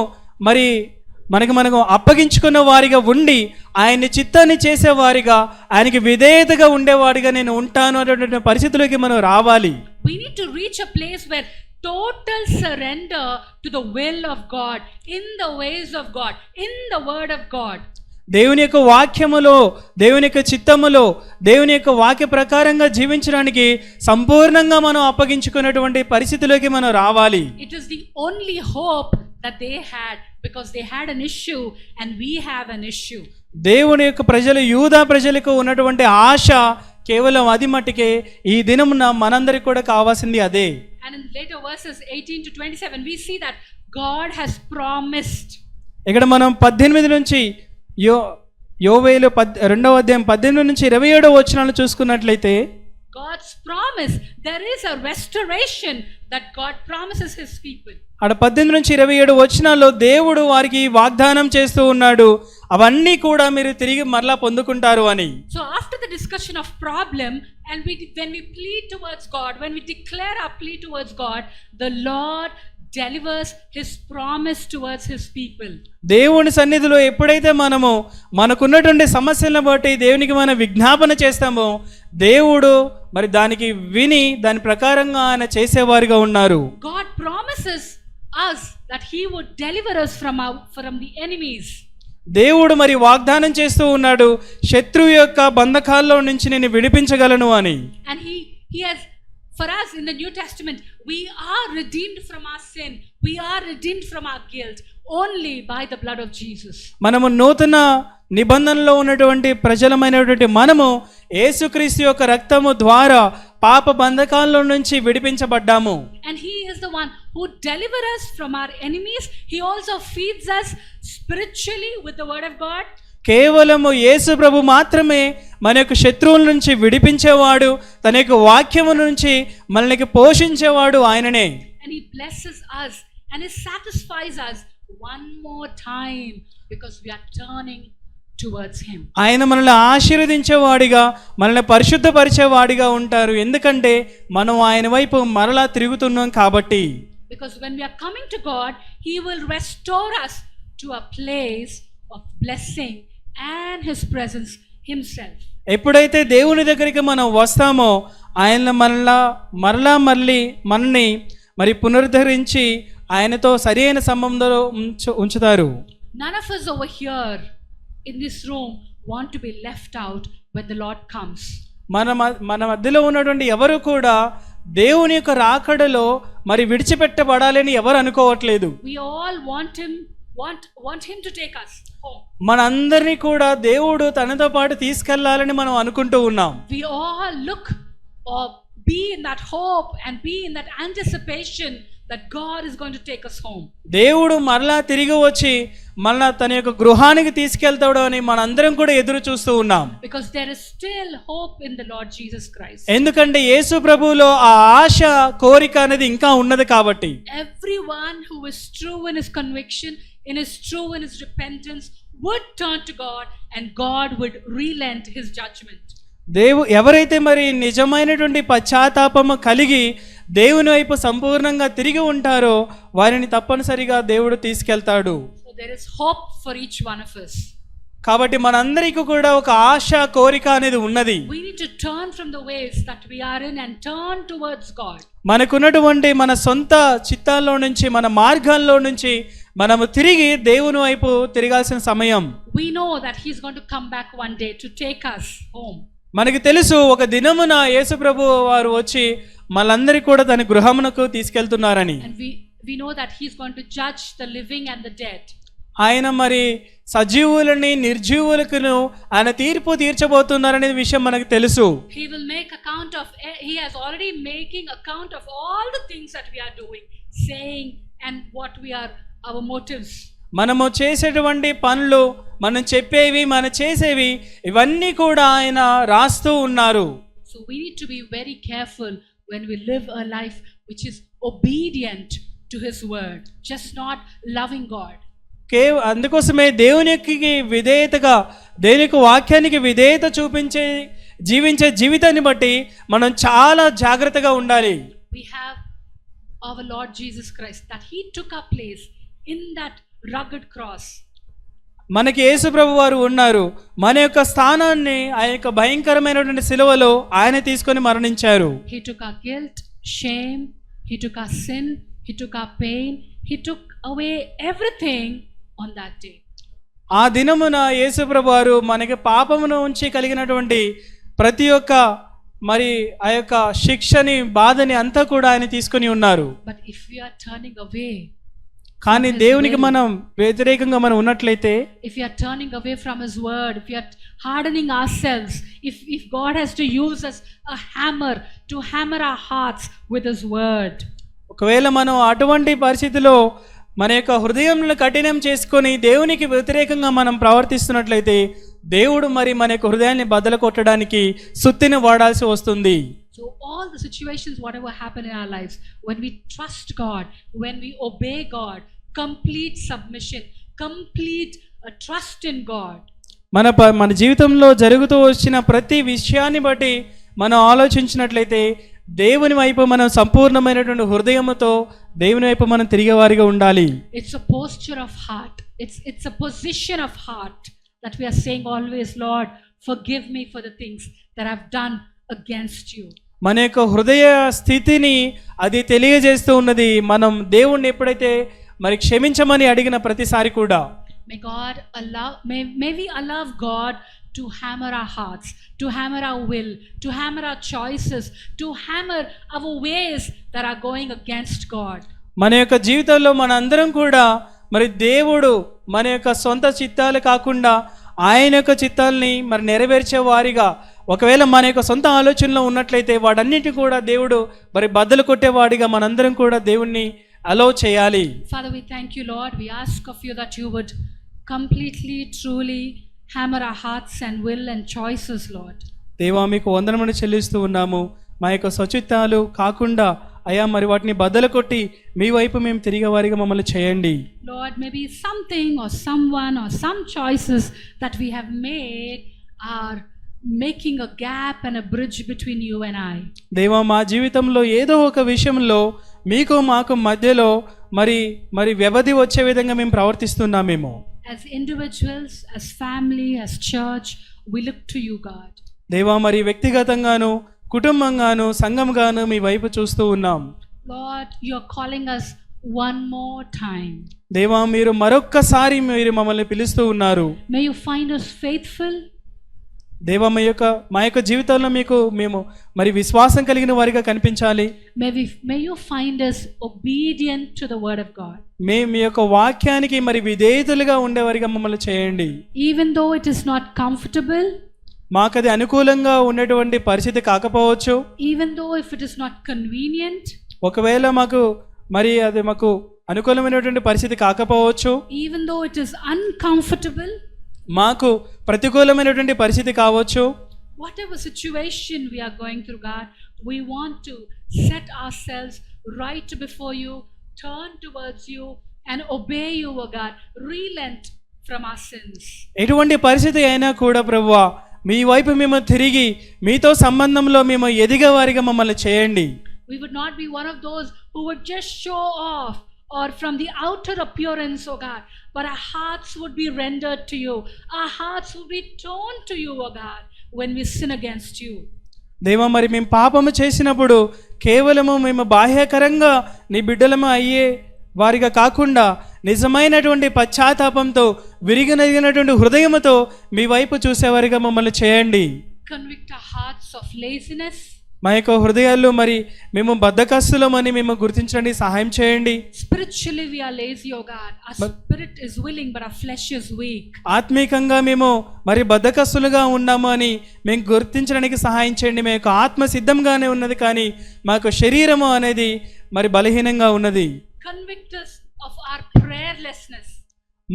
B: మనకు అప్పగించుకున్న వారిగా ఉండి ఆయన్ని చిత్తాన్ని చేసేవారిగా, ఆయనకి విధేయతగా ఉండేవాడిగా నేను ఉంటాను అనేటువంటి పరిస్థితిలోకి మనం రావాలి.
A: We need to reach a place where total surrender to the will of God, in the ways of God, in the word of God.
B: దేవుని యొక్క వాక్యములో, దేవుని యొక్క చిత్తములో, దేవుని యొక్క వాక్య ప్రకారంగా జీవించడానికి సంపూర్ణంగా మనం అప్పగించుకున్నటువంటి పరిస్థితిలోకి మనం రావాలి.
A: It is the only hope that they had, because they had an issue and we have an issue.
B: దేవుని యొక్క ప్రజలు, యూదా ప్రజలకు ఉన్నటువంటి ఆశ కేవలం అది మట్టుకే ఈ దినమున మనందరికి కూడా కావాల్సింది అదే.
A: And in later verses 18 to 27 we see that God has promised.
B: ఇక్కడ మనం 18 నుంచి యోవేలు 2వ అధ్యాయం 18 నుంచి 27వ వచనాలు చూసుకున్నట్లయితే,
A: God's promise, there is a restoration that God promises His people.
B: అక్కడ 18 నుంచి 27 వచనాల్లో దేవుడు వారికి వాగ్దానం చేస్తూ ఉన్నాడు, అవన్నీ కూడా మీరు తిరిగి మరలా పొందుకుంటారు అని.
A: So after the discussion of problem and when we plead towards God, when we declare our plea towards God, the Lord delivers His promise towards His people.
B: దేవుని సన్నిధిలో ఎప్పుడైతే మనకున్నటువంటి సమస్యలను బట్టి దేవునికి మనం విజ్ఞాపన చేస్తామో, దేవుడు మరి దానికి విని దాని ప్రకారంగా ఆయన చేసేవారిగా ఉన్నారు.
A: God promises us that He would deliver us from the enemies.
B: దేవుడు మరి వాగ్దానం చేస్తూ ఉన్నాడు, శత్రువు యొక్క బంధకాల్లో నుంచి నేను విడిపించగలను అని.
A: And he has, for us in the New Testament, we are redeemed from our sin, we are redeemed from our guilt only by the blood of Jesus.
B: మనము నూతన నిబంధనలో ఉన్నటువంటి ప్రజలమైనటువంటి మనము యేసుక్రీస్తు యొక్క రక్తము ద్వారా పాప బంధకాల్లో నుంచి విడిపించబడ్డాము.
A: And He is the one who delivers us from our enemies. He also feeds us spiritually with the word of God.
B: కేవలము యేసు ప్రభు మాత్రమే మన యొక్క శత్రువుల నుంచి విడిపించేవాడు, తన యొక్క వాక్యము నుంచి మనల్ని పోషించేవాడు ఆయననే.
A: And He blesses us and He satisfies us one more time because we are turning towards Him.
B: ఆయన మనల్ని ఆశీర్వదించేవాడిగా, మనల్ని పరిశుద్ధపరిచేవాడిగా ఉంటారు, ఎందుకంటే మనం ఆయన వైపు మరలా తిరుగుతున్నాం కాబట్టి.
A: Because when we are coming to God, He will restore us to a place of blessing and His presence Himself.
B: ఎప్పుడైతే దేవుని దగ్గరికి మనం వస్తామో ఆయన మనల్ని మరి పునరుద్ధరించి ఆయనతో సరైన సంబంధంలో ఉంచుతారు.
A: None of us over here in this room want to be left out when the Lord comes.
B: మన మధ్యలో ఉన్నటువంటి ఎవరు కూడా దేవుని యొక్క రాకడలో మరి విడిచిపెట్టబడాలని ఎవరు అనుకోవట్లేదు.
A: We all want him to take us home.
B: మనందరినీ కూడా దేవుడు తనతో పాటు తీసుకెళ్లాలని మనం అనుకుంటూ ఉన్నాం.
A: We all look or be in that hope and be in that anticipation that God is going to take us home.
B: దేవుడు మరలా తిరిగి వచ్చి మరలా తన యొక్క గృహానికి తీసుకెళ్తాడు అని మనందరం కూడా ఎదురు చూస్తూ ఉన్నాం.
A: Because there is still hope in the Lord Jesus Christ.
B: ఎందుకంటే యేసు ప్రభువులో ఆ ఆశ కోరిక అనేది ఇంకా ఉన్నది కాబట్టి.
A: Everyone who is true in his conviction, in his repentance would turn to God and God would relent his judgment.
B: ఎవరైతే మరి నిజమైనటువంటి పశ్చాత్తాపము కలిగి దేవుని వైపు సంపూర్ణంగా తిరిగి ఉంటారో వారిని తప్పనిసరిగా దేవుడు తీసుకెళ్తాడు.
A: So there is hope for each one of us.
B: కాబట్టి మనందరికీ కూడా ఒక ఆశ కోరిక అనేది ఉన్నది.
A: We need to turn from the ways that we are in and turn towards God.
B: మనకున్నటువంటి మన సొంత చిత్తాల్లో నుంచి మన మార్గాల్లో నుంచి మనము తిరిగి దేవుని వైపు తిరగాల్సిన సమయం.
A: We know that he's going to come back one day to take us home.
B: మనకి తెలుసు ఒక దినమున యేసు ప్రభు వారు వచ్చి మనందరికీ కూడా తన గృహమునకు తీసుకెళ్తున్నారని.
A: And we know that he's going to judge the living and the dead.
B: ఆయన మరి సజీవులని నిర్జీవులకును ఆయన తీర్పు తీర్చబోతున్నారనే విషయం మనకు తెలుసు.
A: He will make account of, he has already making account of all the things that we are doing, saying and what we are, our motives.
B: మనము చేసేటువంటి పనులు, మనం చెప్పేవి, మనం చేసేవి ఇవన్నీ కూడా ఆయన రాస్తూ ఉన్నారు.
A: So we need to be very careful when we live a life which is obedient to his word, just not loving God.
B: అందుకోసమే దేవునికి విధేయతగా, దేవుని యొక్క వాక్యానికి విధేయత చూపించే జీవించే జీవితాన్ని బట్టి మనం చాలా జాగ్రత్తగా ఉండాలి.
A: We have our Lord Jesus Christ, that he took our place in that rugged cross.
B: మనకి యేసు ప్రభు వారు ఉన్నారు. మన యొక్క స్థానాన్ని ఆ యొక్క భయంకరమైనటువంటి సిలువలో ఆయన తీసుకొని మరణించారు.
A: He took our guilt, shame, he took our sin, he took our pain, he took away everything on that day.
B: ఆ దినమున యేసు ప్రభు వారు మనకి పాపమును ఉంచి కలిగినటువంటి ప్రతి ఒక్క మరి ఆ యొక్క శిక్షని, బాధని అంతా కూడా ఆయన తీసుకొని ఉన్నారు.
A: But if we are turning away,
B: కానీ దేవునికి మనం వ్యతిరేకంగా మనం ఉన్నట్లయితే,
A: if we are turning away from his word, if we are hardening ourselves, if God has to use us a hammer to hammer our hearts with his word,
B: ఒకవేళ మనం అటువంటి పరిస్థితిలో మన యొక్క హృదయంను కఠినం చేసుకొని దేవునికి వ్యతిరేకంగా మనం ప్రవర్తిస్తున్నట్లయితే దేవుడు మరి మన యొక్క హృదయాన్ని బద్దలు కొట్టడానికి సుత్తిని వాడాల్సి వస్తుంది.
A: So all the situations, whatever happen in our lives, when we trust God, when we obey God, complete submission, complete trust in God.
B: మన జీవితంలో జరుగుతూ వచ్చిన ప్రతి విషయాన్ని బట్టి మనం ఆలోచించినట్లయితే దేవుని వైపు మనం సంపూర్ణమైనటువంటి హృదయముతో దేవుని వైపు మనం తిరిగేవారిగా ఉండాలి.
A: It's a posture of heart. It's a position of heart that we are saying always, Lord, forgive me for the things that I've done against you.
B: మన యొక్క హృదయ స్థితిని అది తెలియజేస్తూ ఉన్నది. మనం దేవుణ్ణి ఎప్పుడైతే మరి క్షమించమని అడిగిన ప్రతిసారి కూడా
A: may we allow God to hammer our hearts, to hammer our will, to hammer our choices, to hammer our ways that are going against God.
B: మన యొక్క జీవితంలో మన అందరం కూడా మరి దేవుడు మన యొక్క సొంత చిత్తాలు కాకుండా ఆయన యొక్క చిత్తాలని మరి నెరవేర్చే వారిగా, ఒకవేళ మన యొక్క సొంత ఆలోచనలో ఉన్నట్లయితే వాటన్నిటి కూడా దేవుడు మరి బద్దలు కొట్టేవాడిగా మనందరం కూడా దేవుణ్ణి అలౌ చేయాలి.
A: Father, we thank you, Lord. We ask of you that you would completely, truly hammer our hearts and will and choices, Lord.
B: దేవా, మీకు వందనములు చెల్లిస్తూ ఉన్నాము. మా యొక్క స్వచిత్తాలు కాకుండా అయ్యా మరి వాటిని బద్దలు కొట్టి మీ వైపు మేము తిరిగే వారిగా మమ్మల్ని చేయండి.
A: Lord, maybe something or someone or some choices that we have made are making a gap and a bridge between you and I.
B: దేవా, మా జీవితంలో ఏదో ఒక విషయంలో మీకు మాకు మధ్యలో మరి వ్యవధి వచ్చే విధంగా మేము ప్రవర్తిస్తున్నామేమో.
A: As individuals, as family, as church, we look to you, God.
B: దేవా, మరి వ్యక్తిగతంగాను కుటుంబంగాను సంఘంగాను మీ వైపు చూస్తూ ఉన్నాం.
A: Lord, you are calling us one more time.
B: దేవా, మీరు మరొక్కసారి మీరు మమ్మల్ని పిలుస్తూ ఉన్నారు.
A: May you find us faithful.
B: దేవా మా యొక్క జీవితంలో మీకు మేము మరి విశ్వాసం కలిగిన వారిగా కనిపించాలి.
A: May you find us obedient to the word of God.
B: మీ యొక్క వాక్యానికి మరి విధేయులుగా ఉండేవారిగా మమ్మల్ని చేయండి.
A: Even though it is not comfortable,
B: మాకది అనుకూలంగా ఉన్నటువంటి పరిస్థితి కాకపోవచ్చు,
A: even though if it is not convenient,
B: ఒకవేళ మాకు మరి అది మాకు అనుకూలమైనటువంటి పరిస్థితి కాకపోవచ్చు,
A: even though it is uncomfortable,
B: మాకు ప్రతికూలమైనటువంటి పరిస్థితి కావచ్చు,
A: whatever situation we are going through, God, we want to set ourselves right before you, turn towards you and obey you, O God. Relent from our sins.
B: ఎటువంటి పరిస్థితి అయినా కూడా ప్రభువా మీ వైపు మేము తిరిగి మీతో సంబంధంలో మేము ఎదిగే వారిగా మమ్మల్ని చేయండి.
A: We would not be one of those who would just show off or from the outer appearance, O God, but our hearts would be rendered to you. Our hearts would be torn to you, O God, when we sin against you.
B: దేవా మరి మేము పాపము చేసినప్పుడు కేవలము మేము బాహ్యకరంగా నీ బిడ్డలము అయ్యే వారిగా కాకుండా నిజమైనటువంటి పశ్చాత్తాపంతో విరిగినటువంటి హృదయముతో మీ వైపు చూసేవారిగా మమ్మల్ని చేయండి.
A: Convict our hearts of laziness.
B: మా యొక్క హృదయాల్లో మరి మేము బద్ధకస్తులమని మేము గుర్తించండి, సహాయం చేయండి.
A: Spiritually we are lazy, O God. Our spirit is willing but our flesh is weak.
B: ఆత్మీకంగా మేము మరి బద్ధకస్తులుగా ఉన్నాము అని మేము గుర్తించడానికి సహాయం చేయండి. మా యొక్క ఆత్మ సిద్ధంగానే ఉన్నది కానీ మాకు శరీరము అనేది మరి బలహీనంగా ఉన్నది.
A: Convict us of our prayerlessness.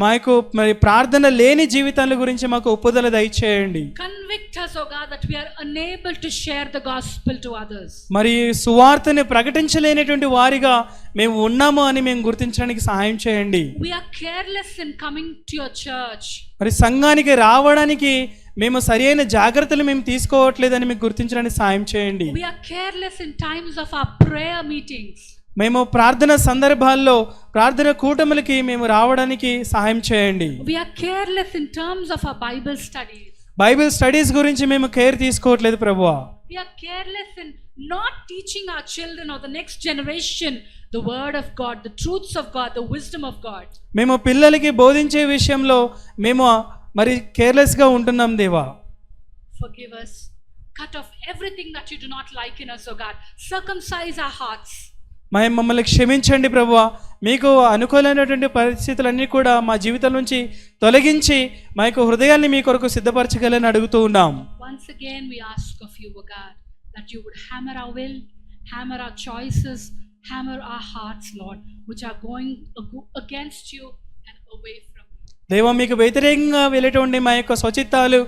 B: మాకు మరి ప్రార్థన లేని జీవితాల గురించి మాకు ఒప్పుదల దయచేయండి.
A: Convict us, O God, that we are unable to share the gospel to others.
B: మరి సువార్తని ప్రకటించలేనటువంటి వారిగా మేము ఉన్నాము అని మేము గుర్తించడానికి సహాయం చేయండి.
A: We are careless in coming to your church.
B: మరి సంఘానికి రావడానికి మేము సరైన జాగ్రత్తలు మేము తీసుకోవట్లేదని మీకు గుర్తించడానికి సహాయం చేయండి.
A: We are careless in times of our prayer meetings.
B: మేము ప్రార్థన సందర్భాల్లో ప్రార్థన కూటములకి మేము రావడానికి సహాయం చేయండి.
A: We are careless in terms of our Bible studies.
B: Bible studies గురించి మేము కేర్ తీసుకోవట్లేదు ప్రభువా.
A: We are careless in not teaching our children or the next generation the word of God, the truths of God, the wisdom of God.
B: మేము పిల్లలకి బోధించే విషయంలో మేము మరి కేర్లెస్గా ఉంటున్నాం దేవా.
A: Forgive us. Cut off everything that you do not like in us, O God. Circumcise our hearts.
B: మమ్మల్ని క్షమించండి ప్రభువా. మీకు అనుకూలమైనటువంటి పరిస్థితులన్నీ కూడా మా జీవితం నుంచి తొలగించి మా యొక్క హృదయాన్ని మీ కొరకు సిద్ధపరచగలని అడుగుతూ ఉన్నాం.
A: Once again we ask of you, O God, that you would hammer our will, hammer our choices, hammer our hearts, Lord, which are going against you and away from you.
B: దేవా మీకు వ్యతిరేకంగా వెళ్ళేటువంటి మా యొక్క స్వచిత్తాలు,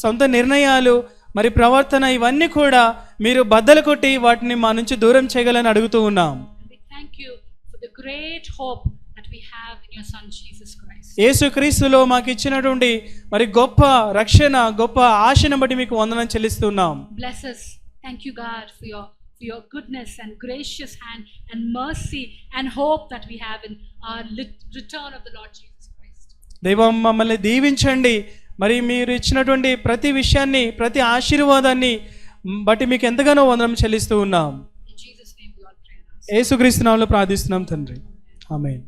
B: సొంత నిర్ణయాలు, మరి ప్రవర్తన ఇవన్నీ కూడా మీరు బద్దలు కొట్టి వాటిని మా నుంచి దూరం చేయగలని అడుగుతూ ఉన్నాం.
A: Thank you for the great hope that we have in your son Jesus Christ.
B: యేసుక్రీస్తులో మాకు ఇచ్చినటువంటి మరి గొప్ప రక్షణ, గొప్ప ఆశను బట్టి మీకు వందనం చెల్లిస్తున్నాం.
A: Bless us. Thank you, God, for your goodness and gracious hand and mercy and hope that we have in our return of the Lord Jesus Christ.
B: దేవా మమ్మల్ని దీవించండి. మరి మీరు ఇచ్చినటువంటి ప్రతి విషయాన్ని, ప్రతి ఆశీర్వాదాన్ని బట్టి మీకు ఎంతగానో వందనం చెల్లిస్తూ ఉన్నాం. యేసుక్రీస్తు నామములో ప్రార్థిస్తున్నాం తండ్రి. ఆమేన్.